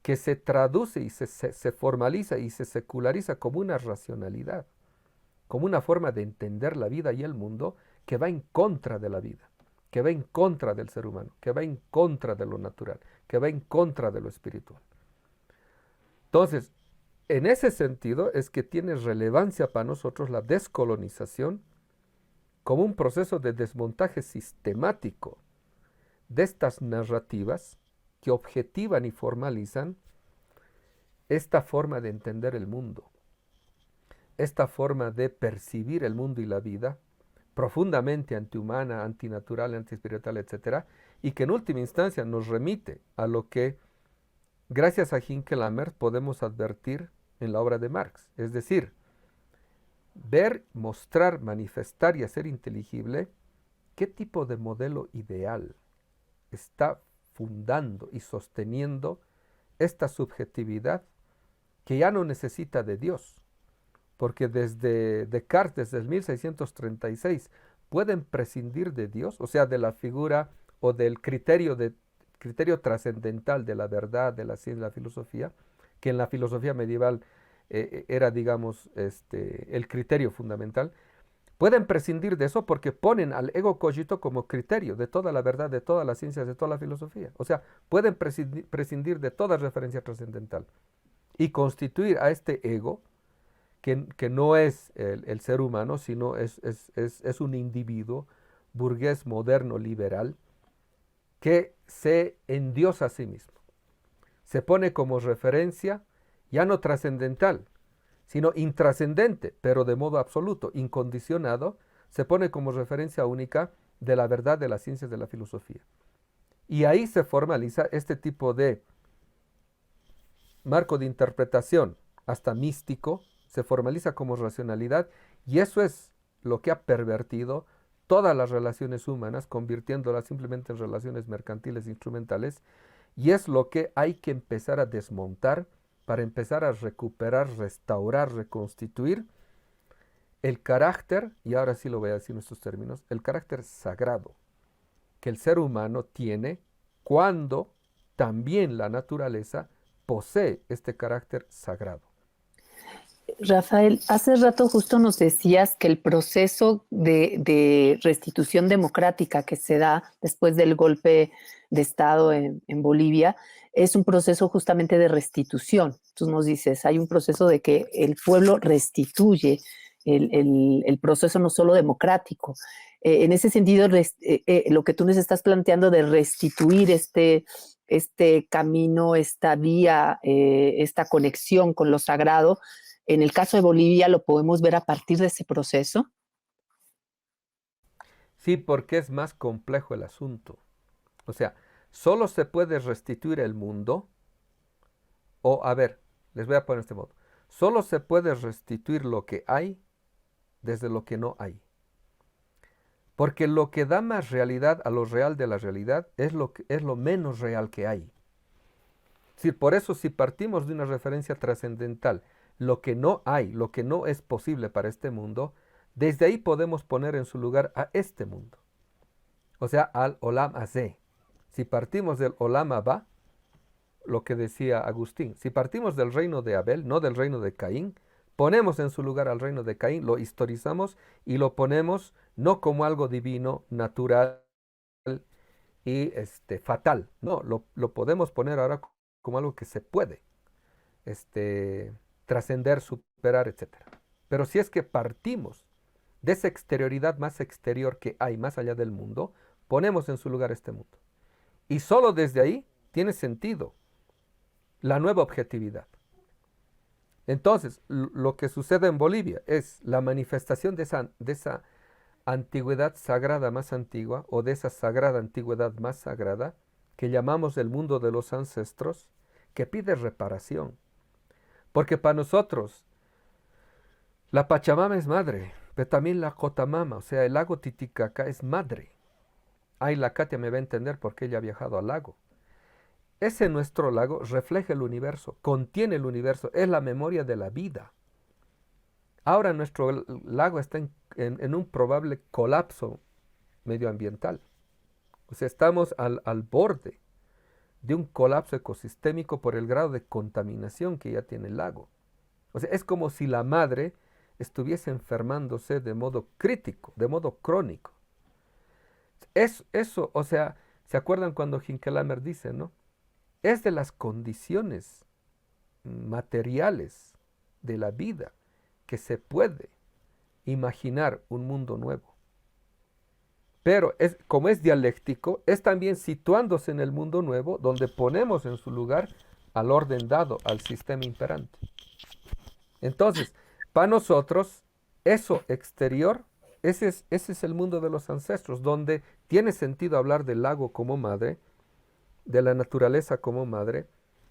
que se traduce y se formaliza y se seculariza como una racionalidad, como una forma de entender la vida y el mundo que va en contra de la vida, que va en contra del ser humano, que va en contra de lo natural, que va en contra de lo espiritual. Entonces, en ese sentido es que tiene relevancia para nosotros la descolonización como un proceso de desmontaje sistemático de estas narrativas que objetivan y formalizan esta forma de entender el mundo, esta forma de percibir el mundo y la vida, profundamente antihumana, antinatural, antiespiritual, etc., y que en última instancia nos remite a lo que, gracias a Hinckelammer, podemos advertir en la obra de Marx, es decir, ver, mostrar, manifestar y hacer inteligible qué tipo de modelo ideal está fundando y sosteniendo esta subjetividad que ya no necesita de Dios, porque desde Descartes, desde el 1636, pueden prescindir de Dios, o sea, de la figura o del criterio trascendental de la verdad, de la ciencia, de la filosofía, que en la filosofía medieval era, digamos, el criterio fundamental. Pueden prescindir de eso porque ponen al ego cogito como criterio de toda la verdad, de todas las ciencias, de toda la filosofía. O sea, pueden prescindir de toda referencia trascendental y constituir a este ego, que no es el ser humano, sino es un individuo burgués moderno liberal que se endiosa a sí mismo. Se pone como referencia ya no trascendental, sino intrascendente, pero de modo absoluto, incondicionado, se pone como referencia única de la verdad de las ciencias de la filosofía. Y ahí se formaliza este tipo de marco de interpretación, hasta místico, se formaliza como racionalidad, y eso es lo que ha pervertido todas las relaciones humanas, convirtiéndolas simplemente en relaciones mercantiles e instrumentales, y es lo que hay que empezar a desmontar para empezar a recuperar, restaurar, reconstituir el carácter, y ahora sí lo voy a decir en estos términos, el carácter sagrado que el ser humano tiene cuando también la naturaleza posee este carácter sagrado. Rafael, hace rato justo nos decías que el proceso de restitución democrática que se da después del golpe de Estado en Bolivia es un proceso justamente de restitución. Tú nos dices, hay un proceso de que el pueblo restituye el proceso no solo democrático. En ese sentido, lo que tú nos estás planteando de restituir este camino, esta vía, esta conexión con lo sagrado, en el caso de Bolivia lo podemos ver a partir de ese proceso. Sí, porque es más complejo el asunto. O sea, solo se puede restituir el mundo, o a ver, les voy a poner este modo. Solo se puede restituir lo que hay desde lo que no hay. Porque lo que da más realidad a lo real de la realidad es lo menos real que hay. Sí, por eso si partimos de una referencia trascendental, lo que no hay, lo que no es posible para este mundo, desde ahí podemos poner en su lugar a este mundo. O sea, al Olam Hazé. Si partimos del Olam Abba, lo que decía Agustín, si partimos del reino de Abel, no del reino de Caín, ponemos en su lugar al reino de Caín, lo historizamos y lo ponemos no como algo divino, natural y fatal. No, lo podemos poner ahora como algo que se puede trascender, superar, etc. Pero si es que partimos de esa exterioridad más exterior que hay más allá del mundo, ponemos en su lugar este mundo. Y solo desde ahí tiene sentido la nueva objetividad. Entonces, lo que sucede en Bolivia es la manifestación de esa antigüedad sagrada más antigua, o de esa sagrada antigüedad más sagrada, que llamamos el mundo de los ancestros, que pide reparación. Porque para nosotros, la Pachamama es madre, pero también la Cotamama, o sea, el lago Titicaca es madre. Ahí la Katia me va a entender porque ella ha viajado al lago. Ese nuestro lago refleja el universo, contiene el universo, es la memoria de la vida. Ahora nuestro lago está en un probable colapso medioambiental. O sea, estamos al borde de un colapso ecosistémico por el grado de contaminación que ya tiene el lago. O sea, es como si la madre estuviese enfermándose de modo crítico, de modo crónico. Eso, o sea, ¿se acuerdan cuando Hinckelhammer dice, no? Es de las condiciones materiales de la vida que se puede imaginar un mundo nuevo. Pero como es dialéctico, es también situándose en el mundo nuevo donde ponemos en su lugar al orden dado, al sistema imperante. Entonces, para nosotros, eso exterior, ese es el mundo de los ancestros, donde tiene sentido hablar del lago como madre, de la naturaleza como madre,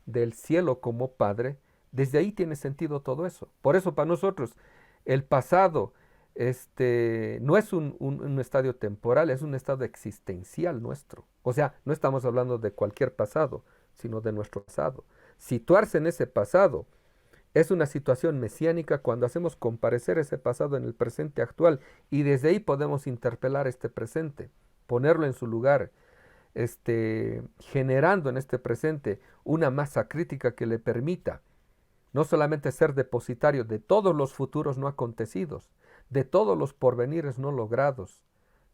del cielo como padre. Desde ahí tiene sentido todo eso. Por eso para nosotros el pasado no es un estadio temporal, es un estado existencial nuestro. O sea, no estamos hablando de cualquier pasado, sino de nuestro pasado. Situarse en ese pasado es una situación mesiánica cuando hacemos comparecer ese pasado en el presente actual, y desde ahí podemos interpelar este presente, ponerlo en su lugar, generando en este presente una masa crítica que le permita no solamente ser depositario de todos los futuros no acontecidos, de todos los porvenires no logrados,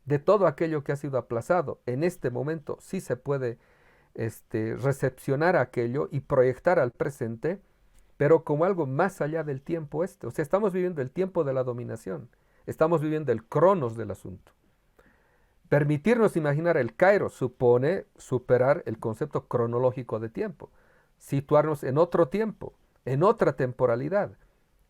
de todo aquello que ha sido aplazado. En este momento sí se puede recepcionar aquello y proyectar al presente, pero como algo más allá del tiempo O sea, estamos viviendo el tiempo de la dominación, estamos viviendo el cronos del asunto. Permitirnos imaginar el Cairo supone superar el concepto cronológico de tiempo, situarnos en otro tiempo, en otra temporalidad,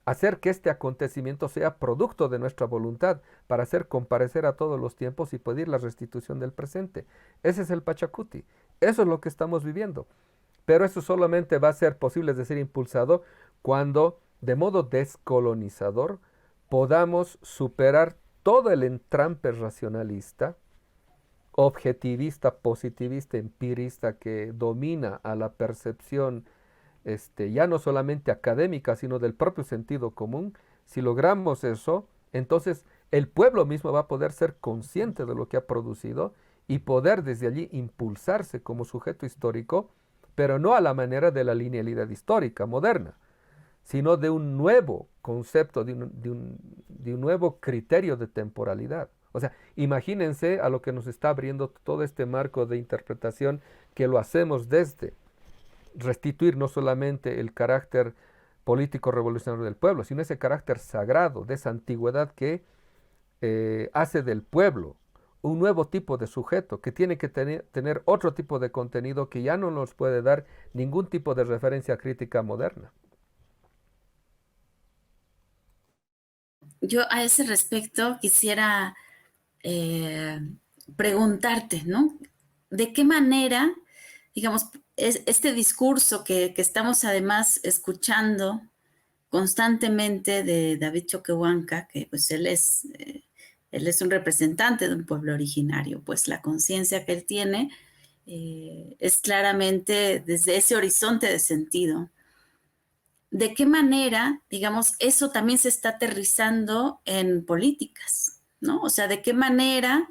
hacer que este acontecimiento sea producto de nuestra voluntad para hacer comparecer a todos los tiempos y pedir la restitución del presente. Ese es el Pachacuti. Eso es lo que estamos viviendo. Pero eso solamente va a ser posible, es decir, impulsado, cuando de modo descolonizador podamos superar todo el entrampe racionalista, objetivista, positivista, empirista que domina a la percepción ya no solamente académica, sino del propio sentido común. Si logramos eso, entonces el pueblo mismo va a poder ser consciente de lo que ha producido y poder desde allí impulsarse como sujeto histórico, pero no a la manera de la linealidad histórica moderna, sino de un nuevo concepto, de un nuevo criterio de temporalidad. O sea, imagínense a lo que nos está abriendo todo este marco de interpretación, que lo hacemos desde restituir no solamente el carácter político revolucionario del pueblo, sino ese carácter sagrado, de esa antigüedad que hace del pueblo un nuevo tipo de sujeto, que tiene que tener otro tipo de contenido que ya no nos puede dar ningún tipo de referencia crítica moderna. Yo a ese respecto quisiera preguntarte, ¿no? ¿De qué manera, digamos, este discurso que estamos además escuchando constantemente de David Choquehuanca, que pues él es un representante de un pueblo originario, pues la conciencia que él tiene es claramente desde ese horizonte de sentido? ¿De qué manera, digamos, eso también se está aterrizando en políticas, ¿no? O sea, ¿de qué manera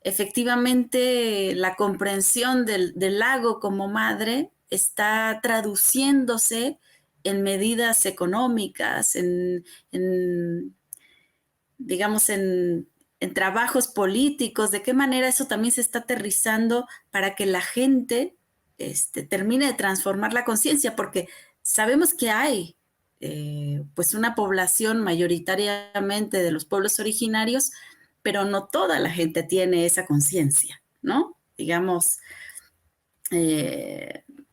efectivamente la comprensión del lago como madre está traduciéndose en medidas económicas, digamos, en trabajos políticos? ¿De qué manera eso también se está aterrizando para que la gente termine de transformar la conciencia? Porque sabemos que hay pues una población mayoritariamente de los pueblos originarios, pero no toda la gente tiene esa conciencia, ¿no? Digamos,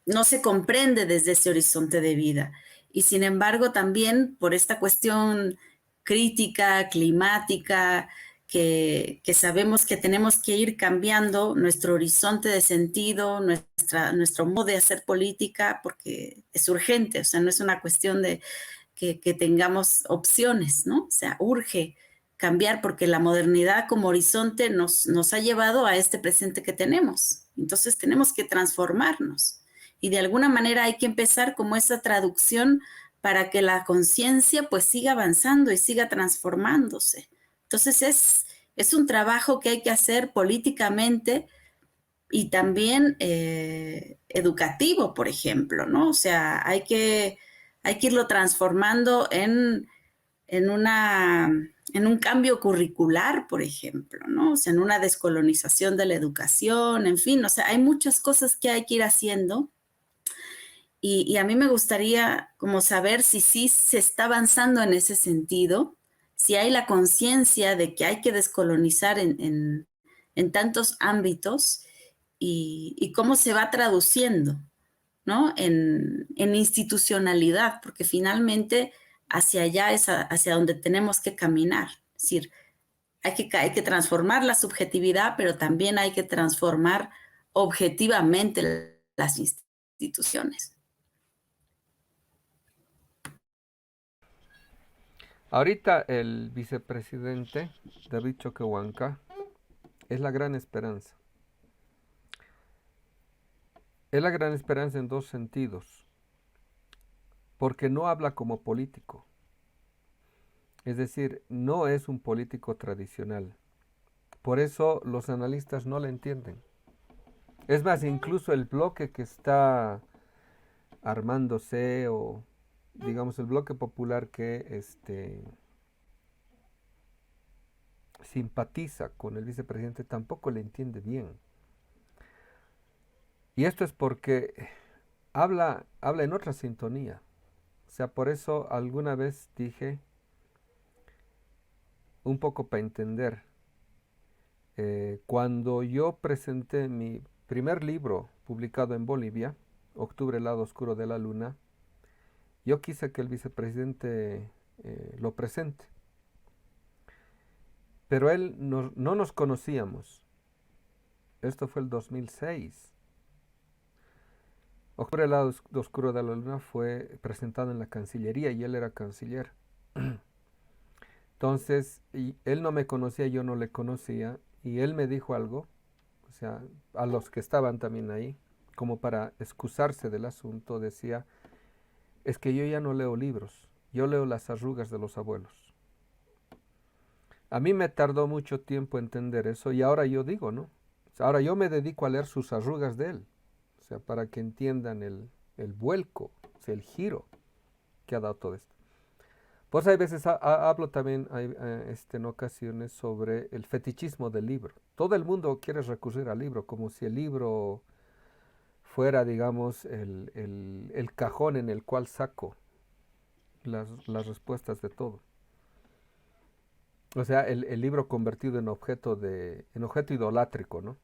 no se comprende desde ese horizonte de vida. Y sin embargo, también por esta cuestión crítica, climática, que sabemos que tenemos que ir cambiando nuestro horizonte de sentido, nuestro modo de hacer política, porque es urgente, o sea, no es una cuestión de que tengamos opciones, ¿no? O sea, urge cambiar porque la modernidad como horizonte nos ha llevado a este presente que tenemos. Entonces tenemos que transformarnos y de alguna manera hay que empezar como esa traducción para que la conciencia pues siga avanzando y siga transformándose. Entonces es un trabajo que hay que hacer políticamente y también educativo, por ejemplo, ¿no? O sea, hay que irlo transformando en un cambio curricular, por ejemplo, ¿no? O sea, en una descolonización de la educación, en fin, o sea, hay muchas cosas que hay que ir haciendo y a mí me gustaría como saber si sí se está avanzando en ese sentido, si hay la conciencia de que hay que descolonizar en tantos ámbitos y cómo se va traduciendo, ¿no? En institucionalidad, porque finalmente hacia allá es hacia donde tenemos que caminar. Es decir, hay que transformar la subjetividad, pero también hay que transformar objetivamente las instituciones. Ahorita el vicepresidente David Choquehuanca es la gran esperanza. Es la gran esperanza en dos sentidos, porque no habla como político, es decir, no es un político tradicional. Por eso los analistas no le entienden. Es más, incluso el bloque que está armándose, o digamos el bloque popular que simpatiza con el vicepresidente, tampoco le entiende bien. Y esto es porque habla en otra sintonía. O sea, por eso alguna vez dije, un poco para entender, Cuando yo presenté mi primer libro publicado en Bolivia, Octubre, el lado oscuro de la luna, yo quise que el vicepresidente lo presente, pero él no nos conocíamos. Esto fue el 2006. Octubre, el lado oscuro de la luna fue presentado en la Cancillería y él era canciller. Entonces, él no me conocía, yo no le conocía, y él me dijo algo, o sea, a los que estaban también ahí, como para excusarse del asunto, decía, es que yo ya no leo libros, yo leo las arrugas de los abuelos. A mí me tardó mucho tiempo entender eso, y ahora yo digo, ¿no? O sea, ahora yo me dedico a leer sus arrugas de él, o sea, para que entiendan el vuelco, o sea, el giro que ha dado todo esto. Pues hay veces hablo también en ocasiones sobre el fetichismo del libro. Todo el mundo quiere recurrir al libro, como si el libro fuera, digamos, el cajón en el cual saco las respuestas de todo. O sea, el libro convertido en objeto idolátrico, ¿no?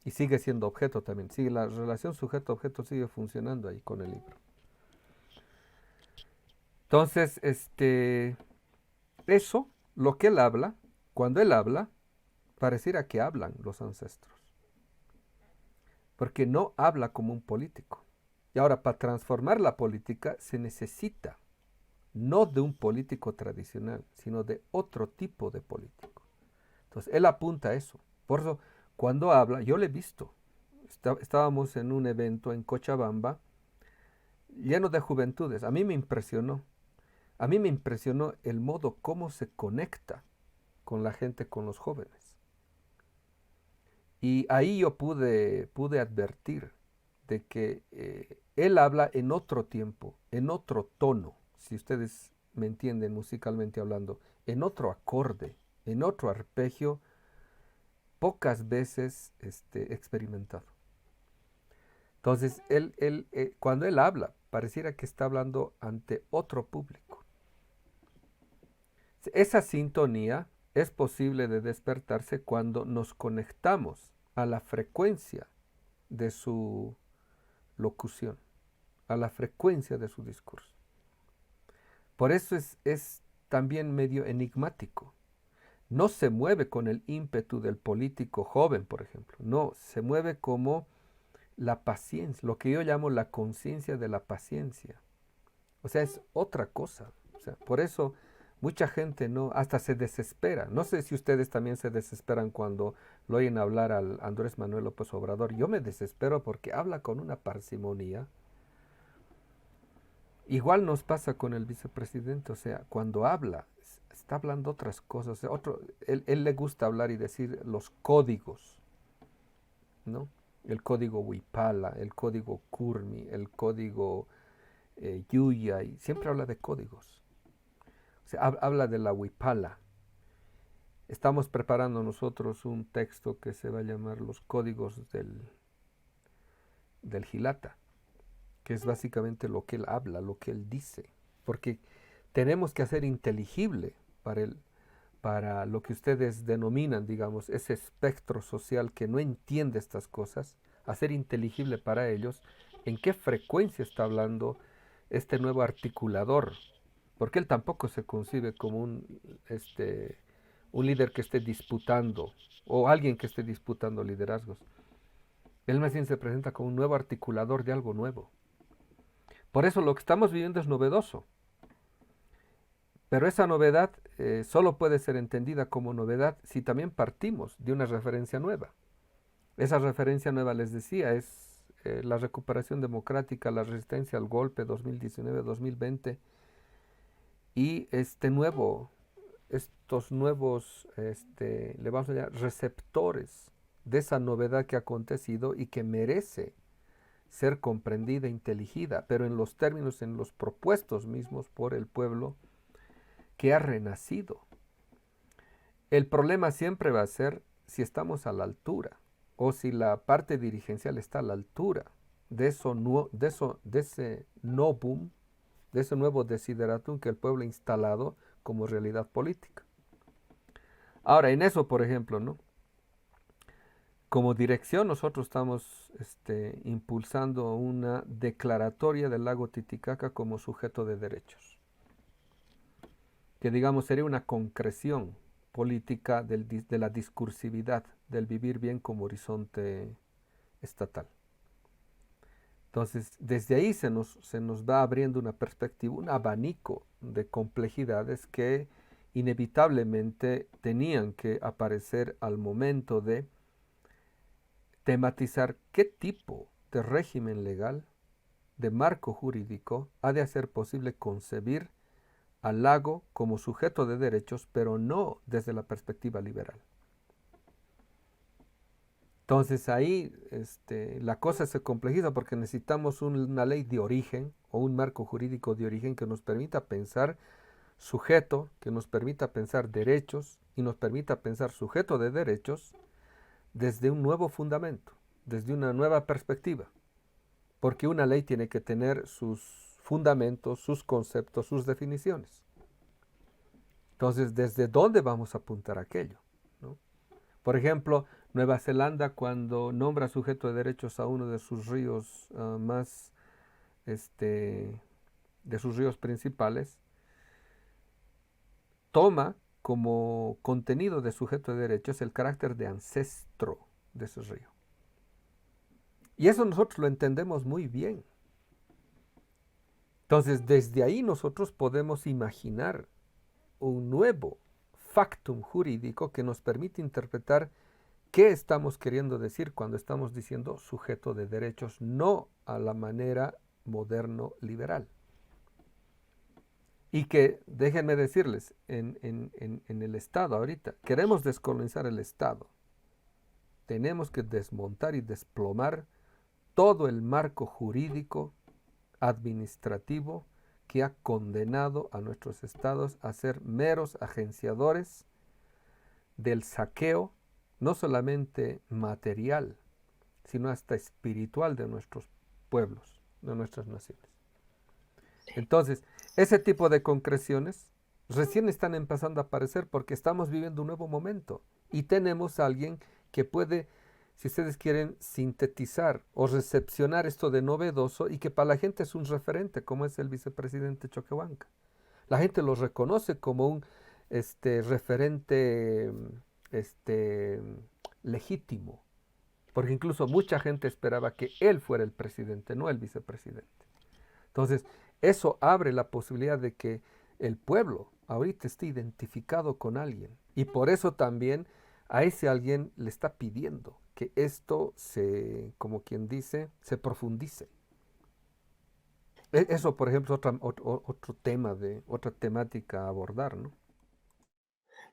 Y sigue siendo objeto también. Sigue, la relación sujeto-objeto sigue funcionando ahí con el libro. Entonces, eso, lo que él habla, cuando él habla, pareciera que hablan los ancestros. Porque no habla como un político. Y ahora, para transformar la política se necesita no de un político tradicional, sino de otro tipo de político. Entonces, él apunta a eso. Por eso, cuando habla, yo le he visto. Estábamos en un evento en Cochabamba, lleno de juventudes. A mí me impresionó. A mí me impresionó el modo cómo se conecta con la gente, con los jóvenes. Y ahí yo pude advertir de que él habla en otro tiempo, en otro tono, si ustedes me entienden musicalmente hablando, en otro acorde, en otro arpegio, pocas veces experimentado. Entonces, cuando él habla, pareciera que está hablando ante otro público. Esa sintonía es posible de despertarse cuando nos conectamos a la frecuencia de su locución, a la frecuencia de su discurso. Por eso es también medio enigmático. No se mueve con el ímpetu del político joven, por ejemplo. No, se mueve como la paciencia, lo que yo llamo la conciencia de la paciencia. O sea, es otra cosa. O sea, por eso mucha gente hasta se desespera. No sé si ustedes también se desesperan cuando lo oyen hablar al Andrés Manuel López Obrador. Yo me desespero porque habla con una parsimonia. Igual nos pasa con el vicepresidente. O sea, cuando habla, está hablando otras cosas. O sea, él le gusta hablar y decir los códigos, ¿no? El código Huipala, el código Curmi, el código Yuya, y siempre habla de códigos. O sea, habla de la Huipala. Estamos preparando nosotros un texto que se va a llamar Los Códigos del Gilata, que es básicamente lo que él habla, lo que él dice. Porque tenemos que hacer inteligible para lo que ustedes denominan, digamos, ese espectro social que no entiende estas cosas, hacer inteligible para ellos en qué frecuencia está hablando este nuevo articulador, porque él tampoco se concibe como un líder que esté disputando, o alguien que esté disputando liderazgos. Él más bien se presenta como un nuevo articulador de algo nuevo. Por eso lo que estamos viviendo es novedoso. Pero esa novedad solo puede ser entendida como novedad si también partimos de una referencia nueva. Esa referencia nueva, les decía, es la recuperación democrática, la resistencia al golpe 2019-2020 y estos nuevos, le vamos a llamar receptores de esa novedad que ha acontecido y que merece ser comprendida, inteligida, pero en los términos, en los propuestos mismos por el pueblo que ha renacido. El problema siempre va a ser si estamos a la altura o si la parte dirigencial está a la altura de ese novum, de ese nuevo desideratum que el pueblo ha instalado como realidad política. Ahora, en eso, por ejemplo, ¿no? Como dirección, nosotros estamos impulsando una declaratoria del lago Titicaca como sujeto de derechos, que digamos sería una concreción política de la discursividad del vivir bien como horizonte estatal. Entonces, desde ahí se nos va abriendo una perspectiva, un abanico de complejidades que inevitablemente tenían que aparecer al momento de tematizar qué tipo de régimen legal, de marco jurídico, ha de hacer posible concebir al lago como sujeto de derechos, pero no desde la perspectiva liberal. Entonces ahí la cosa se complejiza porque necesitamos una ley de origen o un marco jurídico de origen que nos permita pensar sujeto, que nos permita pensar derechos y nos permita pensar sujeto de derechos desde un nuevo fundamento, desde una nueva perspectiva. Porque una ley tiene que tener sus fundamentos, sus conceptos, sus definiciones. Entonces, ¿desde dónde vamos a apuntar aquello? ¿No? Por ejemplo, Nueva Zelanda, cuando nombra sujeto de derechos a uno de sus ríos de sus ríos principales, toma como contenido de sujeto de derechos el carácter de ancestro de ese río. Y eso nosotros lo entendemos muy bien. Entonces, desde ahí nosotros podemos imaginar un nuevo factum jurídico que nos permite interpretar qué estamos queriendo decir cuando estamos diciendo sujeto de derechos, no a la manera moderno liberal. Y que, déjenme decirles, en el Estado ahorita, queremos descolonizar el Estado. Tenemos que desmontar y desplomar todo el marco jurídico, administrativo, que ha condenado a nuestros estados a ser meros agenciadores del saqueo, no solamente material, sino hasta espiritual de nuestros pueblos, de nuestras naciones. Entonces, ese tipo de concreciones recién están empezando a aparecer porque estamos viviendo un nuevo momento y tenemos a alguien que puede, si ustedes quieren, sintetizar o recepcionar esto de novedoso y que para la gente es un referente, como es el vicepresidente Choquehuanca. La gente lo reconoce como un referente legítimo, porque incluso mucha gente esperaba que él fuera el presidente, no el vicepresidente. Entonces, eso abre la posibilidad de que el pueblo ahorita esté identificado con alguien y por eso también a ese alguien le está pidiendo que esto se, como quien dice, se profundice. Eso, por ejemplo, es otro tema otra temática a abordar, ¿no?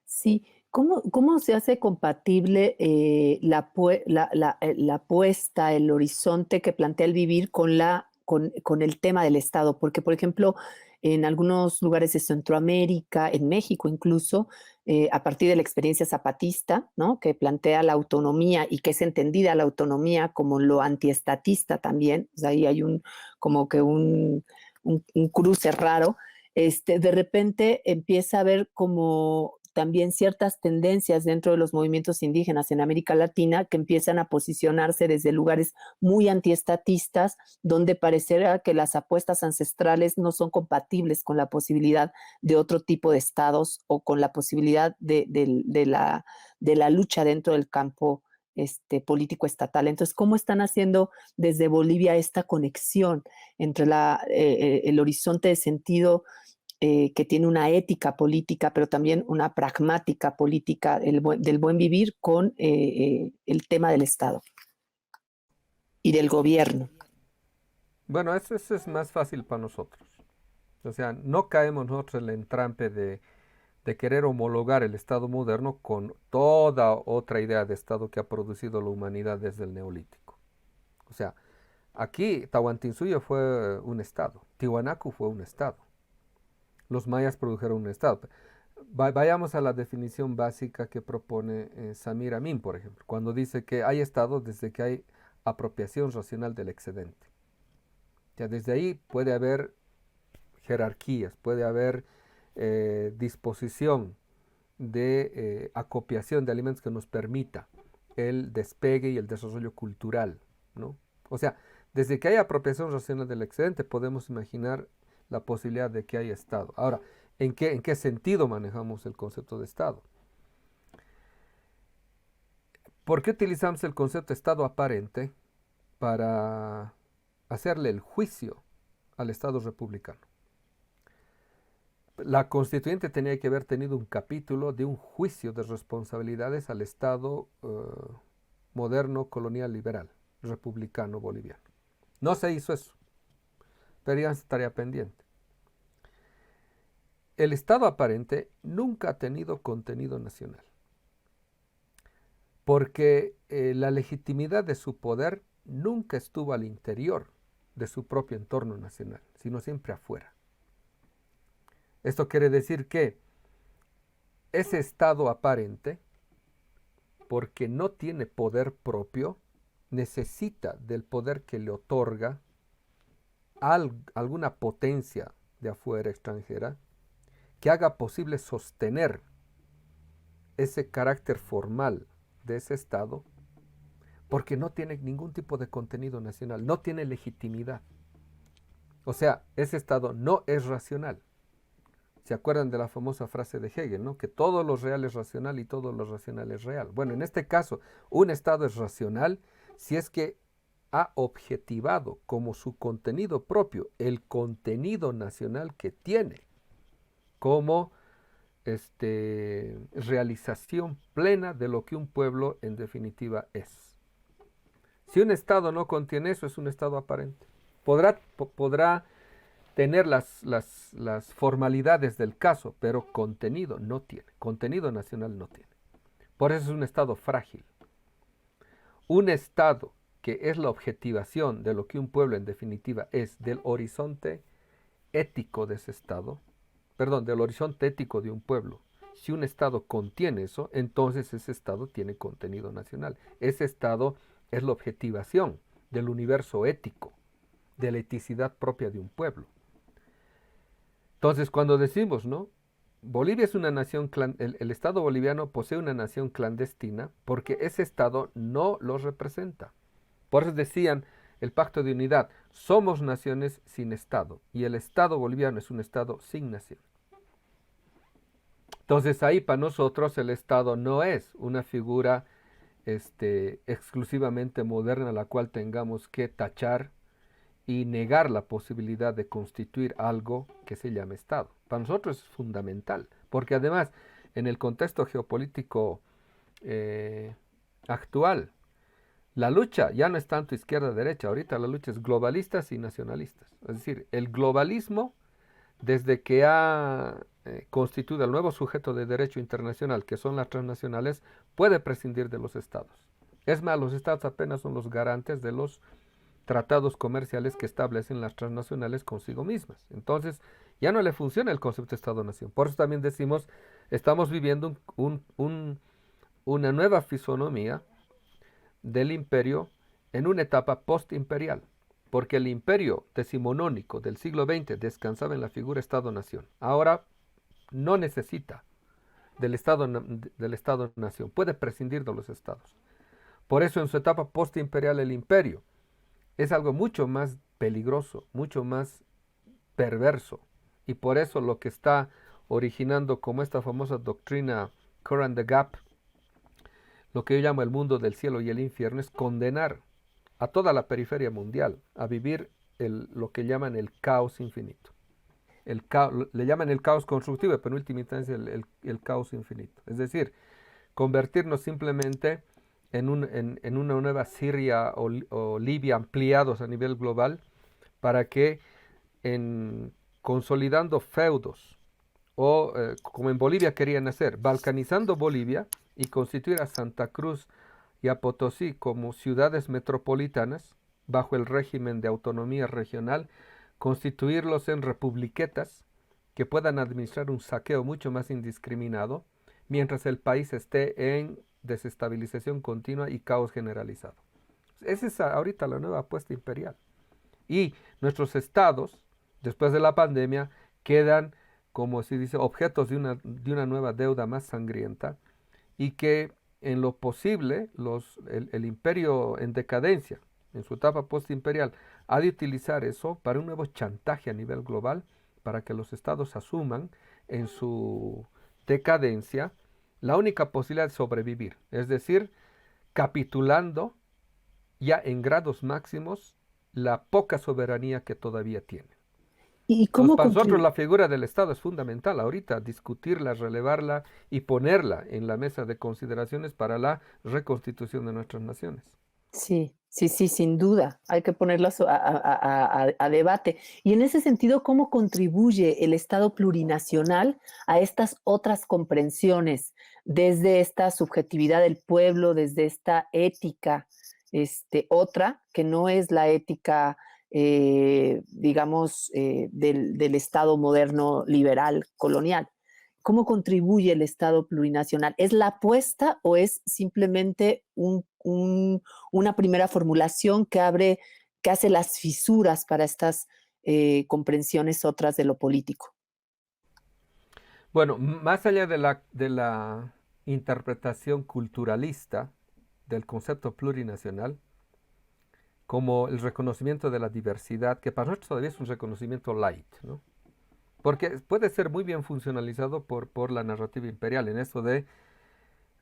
Sí, ¿cómo se hace compatible la apuesta, el horizonte que plantea el vivir con el tema del Estado? Porque, por ejemplo, en algunos lugares de Centroamérica, en México incluso, a partir de la experiencia zapatista, ¿no? Que plantea la autonomía y que es entendida la autonomía como lo antiestatista también, o sea, ahí hay como que un cruce raro. De repente empieza a haber como también ciertas tendencias dentro de los movimientos indígenas en América Latina que empiezan a posicionarse desde lugares muy antiestatistas, donde pareciera que las apuestas ancestrales no son compatibles con la posibilidad de otro tipo de estados o con la posibilidad de la lucha dentro del campo político estatal. Entonces, ¿cómo están haciendo desde Bolivia esta conexión entre el horizonte de sentido que tiene una ética política, pero también una pragmática política del buen vivir con el tema del Estado y del gobierno? Bueno, eso es más fácil para nosotros. O sea, no caemos nosotros en el entrampe de querer homologar el Estado moderno con toda otra idea de Estado que ha producido la humanidad desde el Neolítico. O sea, aquí Tahuantinsuyo fue un Estado, Tiwanaku fue un Estado. Los mayas produjeron un Estado. Vayamos a la definición básica que propone Samir Amin, por ejemplo, cuando dice que hay Estado desde que hay apropiación racional del excedente. Ya desde ahí puede haber jerarquías, puede haber disposición de acopiación de alimentos que nos permita el despegue y el desarrollo cultural, ¿no? O sea, desde que hay apropiación racional del excedente podemos imaginar la posibilidad de que haya Estado. Ahora, ¿en qué sentido manejamos el concepto de Estado? ¿Por qué utilizamos el concepto de Estado aparente para hacerle el juicio al Estado republicano? La constituyente tenía que haber tenido un capítulo de un juicio de responsabilidades al Estado moderno, colonial, liberal, republicano, boliviano. No se hizo eso, pero ya es tarea pendiente. El Estado aparente nunca ha tenido contenido nacional, porque la legitimidad de su poder nunca estuvo al interior de su propio entorno nacional, sino siempre afuera. Esto quiere decir que ese Estado aparente, porque no tiene poder propio, necesita del poder que le otorga alguna potencia de afuera extranjera que haga posible sostener ese carácter formal de ese Estado, porque no tiene ningún tipo de contenido nacional, no tiene legitimidad. O sea, ese Estado no es racional. ¿Se acuerdan de la famosa frase de Hegel, ¿no? Que todo lo real es racional y todo lo racional es real? Bueno, en este caso, un Estado es racional si es que ha objetivado como su contenido propio el contenido nacional que tiene como realización plena de lo que un pueblo en definitiva es. Si un Estado no contiene eso, es un Estado aparente. Podrá tener las formalidades del caso, pero contenido no tiene, contenido nacional no tiene. Por eso es un Estado frágil. Un Estado que es la objetivación de lo que un pueblo en definitiva es, del horizonte ético de ese Estado, perdón, del horizonte ético de un pueblo. Si un Estado contiene eso, entonces ese Estado tiene contenido nacional. Ese Estado es la objetivación del universo ético, de la eticidad propia de un pueblo. Entonces, cuando decimos, ¿no? Bolivia es una nación, el Estado boliviano posee una nación clandestina porque ese Estado no lo representa. Por eso decían el Pacto de Unidad, somos naciones sin Estado, y el Estado boliviano es un Estado sin nación. Entonces ahí para nosotros el Estado no es una figura exclusivamente moderna a la cual tengamos que tachar y negar la posibilidad de constituir algo que se llame Estado. Para nosotros es fundamental, porque además en el contexto geopolítico actual, la lucha ya no es tanto izquierda-derecha, ahorita la lucha es globalistas y nacionalistas. Es decir, el globalismo, desde que ha constituido el nuevo sujeto de derecho internacional, que son las transnacionales, puede prescindir de los estados. Es más, los estados apenas son los garantes de los tratados comerciales que establecen las transnacionales consigo mismas. Entonces, ya no le funciona el concepto de Estado-Nación. Por eso también decimos, estamos viviendo una nueva fisonomía del imperio en una etapa postimperial, porque el imperio decimonónico del siglo XX descansaba en la figura Estado-Nación. Ahora no necesita del Estado-Nación, puede prescindir de los estados. Por eso en su etapa postimperial el imperio es algo mucho más peligroso, mucho más perverso, y por eso lo que está originando como esta famosa doctrina Current the Gap, lo que yo llamo el mundo del cielo y el infierno, es condenar a toda la periferia mundial a vivir lo que llaman el caos infinito. Le llaman el caos constructivo, pero en última instancia el caos infinito. Es decir, convertirnos simplemente en una nueva Siria o Libia ampliados a nivel global, para que consolidando feudos, o como en Bolivia querían hacer, balcanizando Bolivia y constituir a Santa Cruz y a Potosí como ciudades metropolitanas bajo el régimen de autonomía regional, constituirlos en republiquetas que puedan administrar un saqueo mucho más indiscriminado, mientras el país esté en desestabilización continua y caos generalizado. Esa es ahorita la nueva apuesta imperial. Y nuestros estados, después de la pandemia, quedan, como se dice, objetos de una nueva deuda más sangrienta, y que en lo posible, el imperio en decadencia, en su etapa postimperial, ha de utilizar eso para un nuevo chantaje a nivel global, para que los estados asuman en su decadencia la única posibilidad de sobrevivir, es decir, capitulando ya en grados máximos la poca soberanía que todavía tienen. ¿Y Entonces, cómo para nosotros contribuye? la figura del Estado es fundamental ahorita, discutirla, relevarla y ponerla en la mesa de consideraciones para la reconstitución de nuestras naciones. Sí, sí, sí, sin duda. Hay que ponerlo a debate. Y en ese sentido, ¿cómo contribuye el Estado plurinacional a estas otras comprensiones desde esta subjetividad del pueblo, desde esta ética, otra, que no es la ética, digamos, del Estado moderno liberal colonial? ¿Cómo contribuye el Estado plurinacional? ¿Es la apuesta o es simplemente una primera formulación que hace las fisuras para estas comprensiones otras de lo político? Bueno, más allá de la interpretación culturalista del concepto plurinacional, como el reconocimiento de la diversidad, que para nosotros todavía es un reconocimiento light, ¿no? Porque puede ser muy bien funcionalizado por la narrativa imperial, en esto de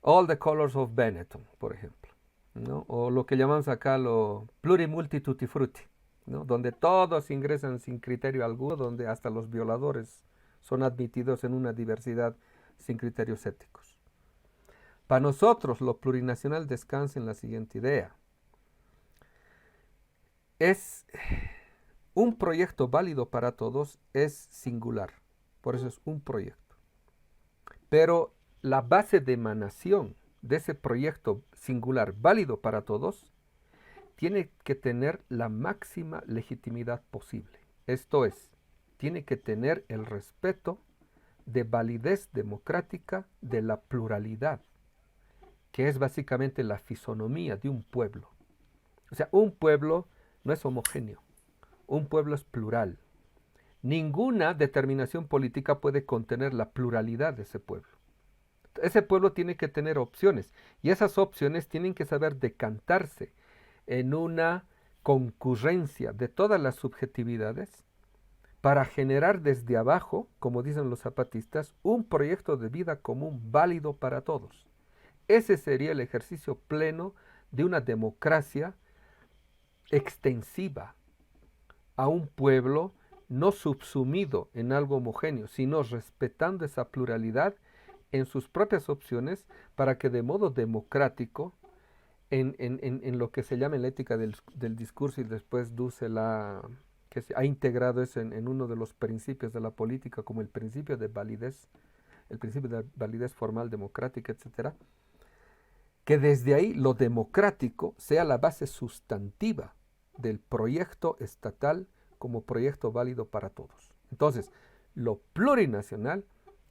All the Colors of Benetton, por ejemplo, ¿no? O lo que llamamos acá lo plurimulti tutti frutti, ¿no? Donde todos ingresan sin criterio alguno, donde hasta los violadores son admitidos en una diversidad sin criterios éticos. Para nosotros, lo plurinacional descansa en la siguiente idea. Es un proyecto válido para todos, es singular, por eso es un proyecto. Pero la base de emanación de ese proyecto singular válido para todos tiene que tener la máxima legitimidad posible. Esto es, tiene que tener el respeto de validez democrática de la pluralidad, que es básicamente la fisonomía de un pueblo. O sea, un pueblo no es homogéneo, un pueblo es plural. Ninguna determinación política puede contener la pluralidad de ese pueblo. Ese pueblo tiene que tener opciones y esas opciones tienen que saber decantarse en una concurrencia de todas las subjetividades para generar desde abajo, como dicen los zapatistas, un proyecto de vida común válido para todos. Ese sería el ejercicio pleno de una democracia extensiva a un pueblo no subsumido en algo homogéneo, sino respetando esa pluralidad en sus propias opciones para que de modo democrático, en lo que se llama la ética del discurso y después Dussel que se ha integrado eso en uno de los principios de la política como el principio de validez formal democrática, etcétera, que desde ahí lo democrático sea la base sustantiva del proyecto estatal como proyecto válido para todos. Entonces, lo plurinacional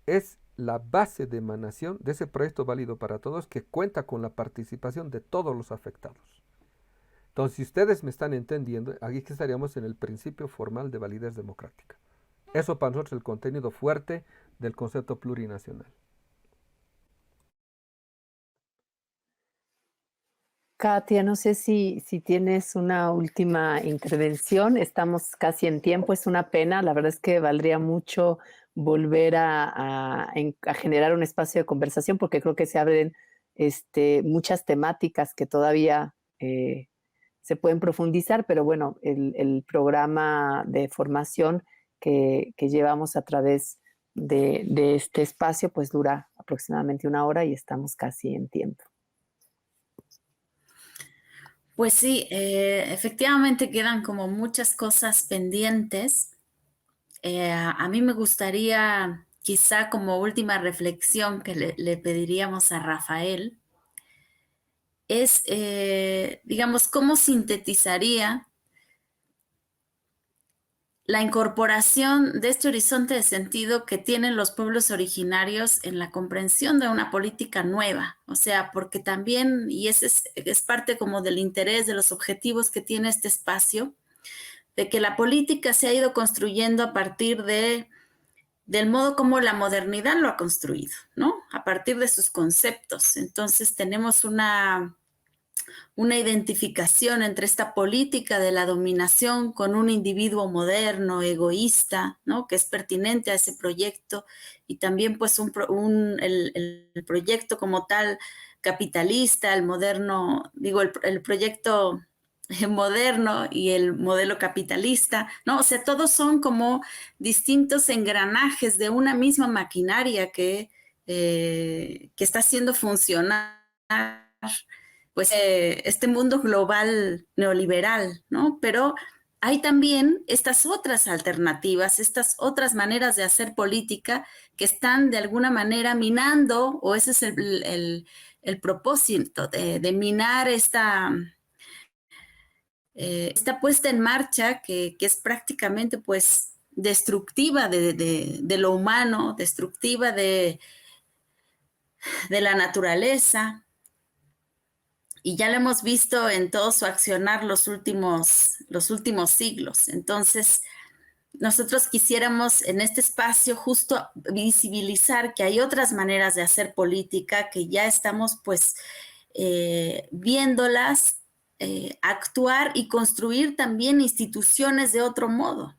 es la base de emanación de ese proyecto válido para todos que cuenta con la participación de todos los afectados. Entonces, si ustedes me están entendiendo, aquí estaríamos en el principio formal de validez democrática. Eso para nosotros es el contenido fuerte del concepto plurinacional. Katia, no sé si tienes una última intervención. Estamos casi en tiempo, es una pena. La verdad es que valdría mucho volver a generar un espacio de conversación porque creo que se abren muchas temáticas que todavía se pueden profundizar, pero bueno, el programa de formación que llevamos a través de este espacio pues dura aproximadamente 1 hora y estamos casi en tiempo. Pues sí, efectivamente quedan como muchas cosas pendientes. A mí me gustaría, quizá como última reflexión que le pediríamos a Rafael, es, digamos, cómo sintetizaría la incorporación de este horizonte de sentido que tienen los pueblos originarios en la comprensión de una política nueva. O sea, porque también, y ese es parte como del interés, de los objetivos que tiene este espacio, de que la política se ha ido construyendo a partir de del modo como la modernidad lo ha construido, ¿no? A partir de sus conceptos. Entonces tenemos una identificación entre esta política de la dominación con un individuo moderno, egoísta, ¿no? Que es pertinente a ese proyecto, y también pues el proyecto como tal capitalista, el moderno, digo, el proyecto moderno y el modelo capitalista, ¿no? O sea, todos son como distintos engranajes de una misma maquinaria que está haciendo funcionar pues este mundo global neoliberal, ¿no? Pero hay también estas otras alternativas, estas otras maneras de hacer política que están de alguna manera minando, o ese es el propósito de minar esta puesta en marcha que es prácticamente pues destructiva de lo humano, destructiva de la naturaleza. Y ya lo hemos visto en todo su accionar los últimos siglos. Entonces, nosotros quisiéramos en este espacio justo visibilizar que hay otras maneras de hacer política, que ya estamos pues viéndolas actuar y construir también instituciones de otro modo,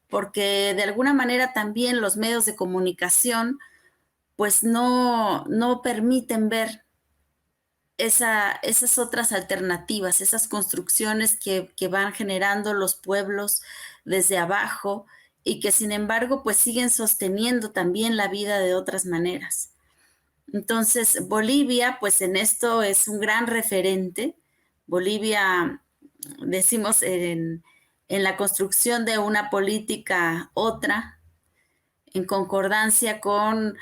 porque de alguna manera también los medios de comunicación pues no permiten ver esas otras alternativas, esas construcciones que van generando los pueblos desde abajo y que sin embargo pues siguen sosteniendo también la vida de otras maneras. Entonces Bolivia pues en esto es un gran referente. Bolivia, decimos, en la construcción de una política otra, en concordancia con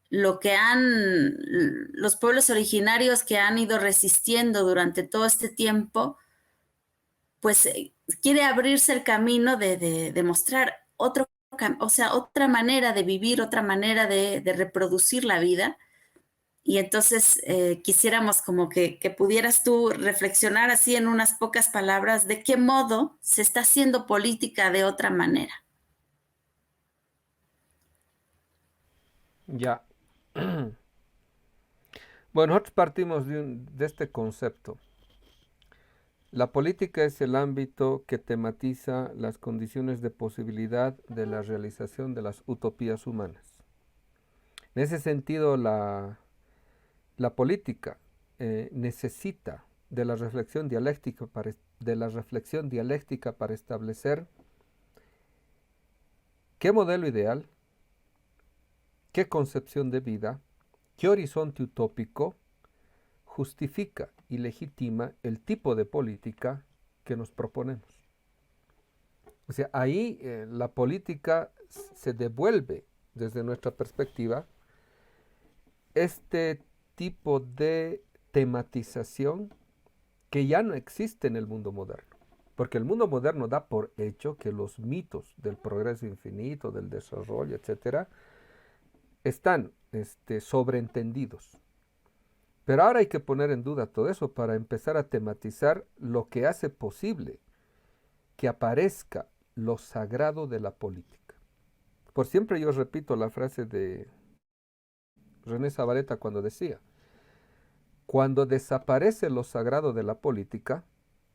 lo que los pueblos originarios que han ido resistiendo durante todo este tiempo, pues quiere abrirse el camino de mostrar otra manera de vivir, otra manera de reproducir la vida. Y entonces quisiéramos como que pudieras tú reflexionar así en unas pocas palabras de qué modo se está haciendo política de otra manera. Ya. Bueno, nosotros partimos de este concepto. La política es el ámbito que tematiza las condiciones de posibilidad de la realización de las utopías humanas. En ese sentido, la política necesita de la reflexión dialéctica para establecer qué modelo ideal, qué concepción de vida, qué horizonte utópico justifica y legitima el tipo de política que nos proponemos. O sea, ahí la política se devuelve, desde nuestra perspectiva, este tipo de tematización que ya no existe en el mundo moderno. Porque el mundo moderno da por hecho que los mitos del progreso infinito, del desarrollo, etcétera, están sobreentendidos. Pero ahora hay que poner en duda todo eso para empezar a tematizar lo que hace posible que aparezca lo sagrado de la política. Por siempre yo repito la frase de René Zabaleta cuando decía: cuando desaparece lo sagrado de la política,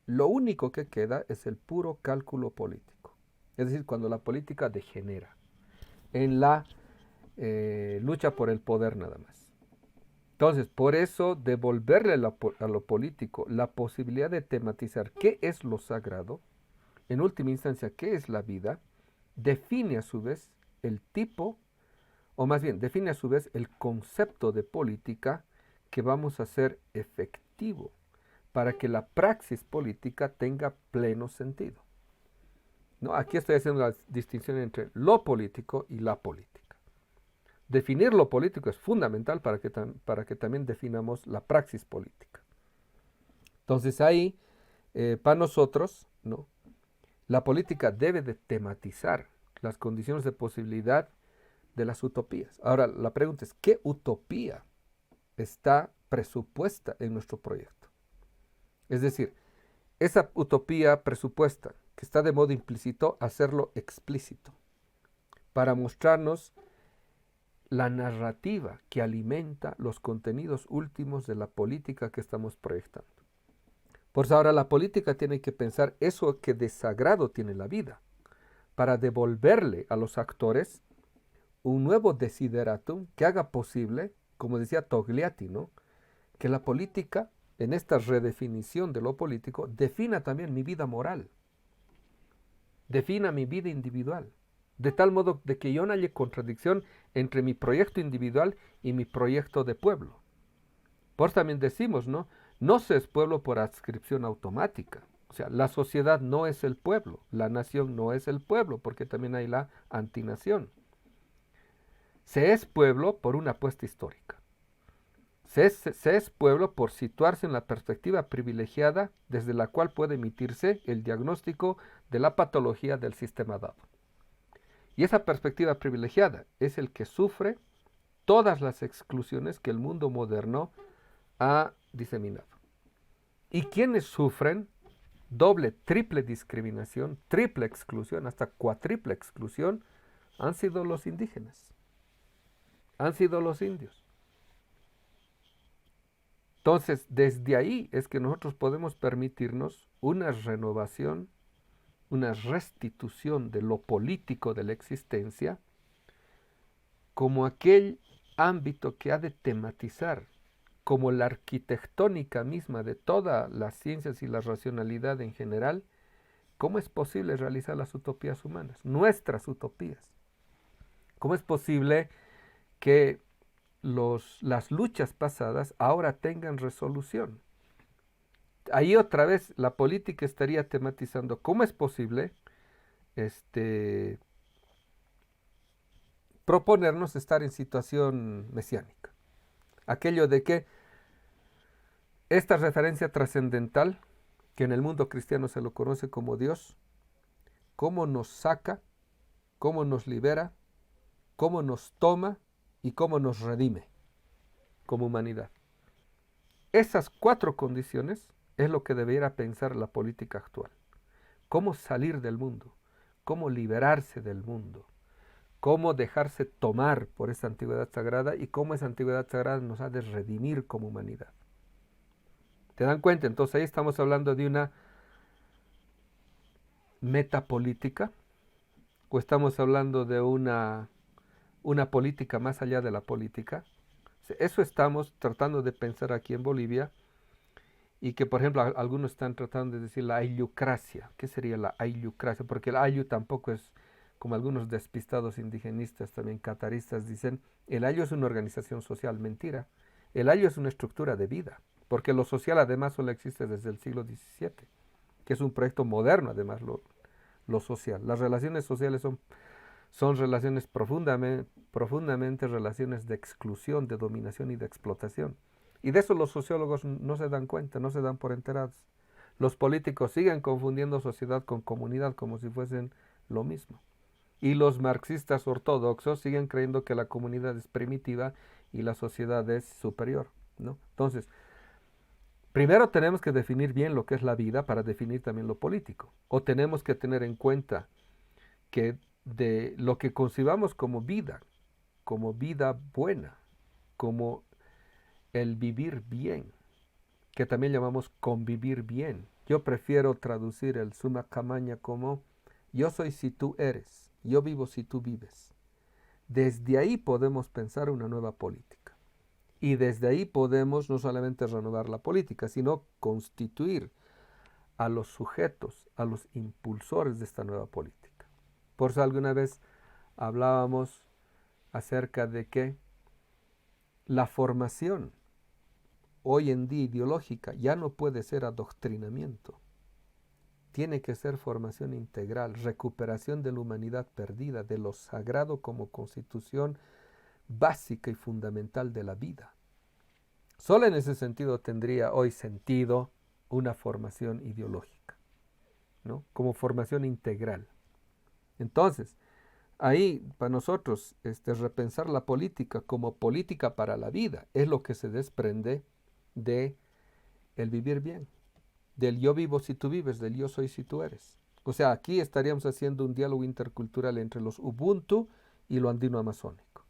lo único que queda es el puro cálculo político. Es decir, cuando la política degenera en la lucha por el poder nada más. Entonces, por eso, devolverle a lo político la posibilidad de tematizar qué es lo sagrado, en última instancia, qué es la vida, define a su vez el tipo, o más bien, define a su vez el concepto de política que vamos a hacer efectivo para que la praxis política tenga pleno sentido. ¿No? Aquí estoy haciendo la distinción entre lo político y la política. Definir lo político es fundamental para que también definamos la praxis política. Entonces ahí, para nosotros, ¿no?, la política debe de tematizar las condiciones de posibilidad de las utopías. Ahora, la pregunta es, ¿qué utopía está presupuesta en nuestro proyecto? Es decir, esa utopía presupuesta, que está de modo implícito, hacerlo explícito. para mostrarnos la narrativa que alimenta los contenidos últimos de la política que estamos proyectando. Por eso ahora la política tiene que pensar eso que de sagrado tiene la vida, para devolverle a los actores un nuevo desideratum que haga posible, como decía Togliatti, ¿no?, que la política, en esta redefinición de lo político, defina también mi vida moral, defina mi vida individual, de tal modo de que yo no haya contradicción entre mi proyecto individual y mi proyecto de pueblo. Por eso también decimos, ¿no?, no se es pueblo por adscripción automática. O sea, la sociedad no es el pueblo, la nación no es el pueblo, porque también hay la antinación. Se es pueblo por una apuesta histórica. Se es pueblo por situarse en la perspectiva privilegiada desde la cual puede emitirse el diagnóstico de la patología del sistema dado. Y esa perspectiva privilegiada es el que sufre todas las exclusiones que el mundo moderno ha diseminado. Y quienes sufren doble, triple discriminación, triple exclusión, hasta cuatriple exclusión, han sido los indígenas, han sido los indios. Entonces, desde ahí es que nosotros podemos permitirnos una renovación, una restitución de lo político de la existencia, como aquel ámbito que ha de tematizar, como la arquitectónica misma de todas las ciencias y la racionalidad en general, cómo es posible realizar las utopías humanas, nuestras utopías. ¿Cómo es posible que las luchas pasadas ahora tengan resolución? Ahí otra vez la política estaría tematizando cómo es posible proponernos estar en situación mesiánica. Aquello de que esta referencia trascendental, que en el mundo cristiano se lo conoce como Dios, cómo nos saca, cómo nos libera, cómo nos toma y cómo nos redime como humanidad. Esas 4 condiciones es lo que debería pensar la política actual. Cómo salir del mundo, cómo liberarse del mundo, cómo dejarse tomar por esa antigüedad sagrada y cómo esa antigüedad sagrada nos ha de redimir como humanidad. ¿Te dan cuenta? Entonces ahí estamos hablando de una metapolítica, o estamos hablando de una política más allá de la política. Eso estamos tratando de pensar aquí en Bolivia, y que por ejemplo algunos están tratando de decir la ayucracia. ¿Qué sería la ayucracia? Porque el ayu tampoco es, como algunos despistados indigenistas, también cataristas dicen, el ayu es una organización social. Mentira. El ayu es una estructura de vida, porque lo social además solo existe desde el siglo XVII, que es un proyecto moderno además lo social. Las relaciones sociales son relaciones profundamente relaciones de exclusión, de dominación y de explotación. Y de eso los sociólogos no se dan cuenta, no se dan por enterados. Los políticos siguen confundiendo sociedad con comunidad como si fuesen lo mismo. Y los marxistas ortodoxos siguen creyendo que la comunidad es primitiva y la sociedad es superior, ¿no? Entonces, primero tenemos que definir bien lo que es la vida para definir también lo político. O tenemos que tener en cuenta que de lo que concibamos como vida buena, como el vivir bien, que también llamamos convivir bien. Yo prefiero traducir el summa camaña como yo soy si tú eres, yo vivo si tú vives. Desde ahí podemos pensar una nueva política. Y desde ahí podemos no solamente renovar la política, sino constituir a los sujetos, a los impulsores de esta nueva política. Por eso alguna vez hablábamos acerca de que la formación hoy en día ideológica ya no puede ser adoctrinamiento. Tiene que ser formación integral, recuperación de la humanidad perdida, de lo sagrado como constitución básica y fundamental de la vida. Solo en ese sentido tendría hoy sentido una formación ideológica, ¿no? Como formación integral. Entonces, ahí para nosotros repensar la política como política para la vida es lo que se desprende de el vivir bien, del yo vivo si tú vives, del yo soy si tú eres. O sea, aquí estaríamos haciendo un diálogo intercultural entre los Ubuntu y lo andino amazónico.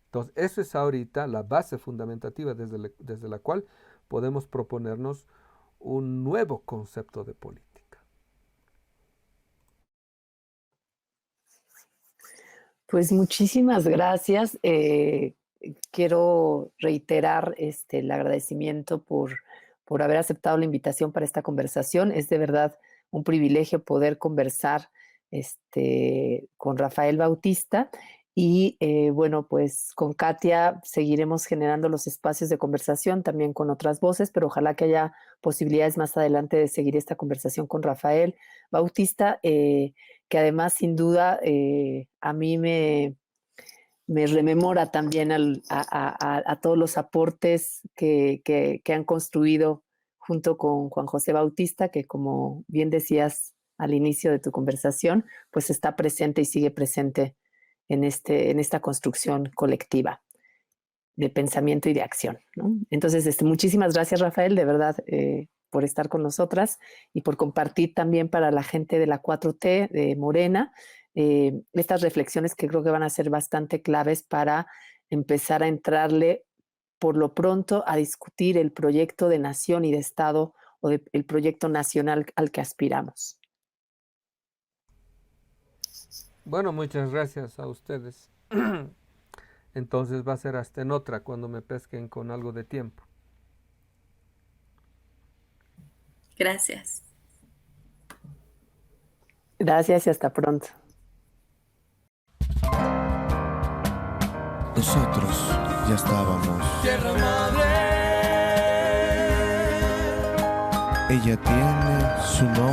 Entonces, eso es ahorita la base fundamentativa desde la cual podemos proponernos un nuevo concepto de política. Pues muchísimas gracias. Quiero reiterar el agradecimiento por haber aceptado la invitación para esta conversación. Es de verdad un privilegio poder conversar con Rafael Bautista y bueno, pues con Katia seguiremos generando los espacios de conversación también con otras voces, pero ojalá que haya posibilidades más adelante de seguir esta conversación con Rafael Bautista, que además sin duda a mí me rememora también a todos los aportes que han construido junto con Juan José Bautista, que como bien decías al inicio de tu conversación, pues está presente y sigue presente en esta construcción colectiva de pensamiento y de acción, ¿no? Entonces, muchísimas gracias, Rafael, de verdad, por estar con nosotras y por compartir también para la gente de la 4T, de Morena, estas reflexiones que creo que van a ser bastante claves para empezar a entrarle por lo pronto a discutir el proyecto de nación y de Estado o el proyecto nacional al que aspiramos. Bueno, muchas gracias a ustedes. Entonces va a ser hasta en otra cuando me pesquen con algo de tiempo. Gracias. Gracias y hasta pronto. Nosotros ya estábamos. Tierra madre. Ella tiene su nombre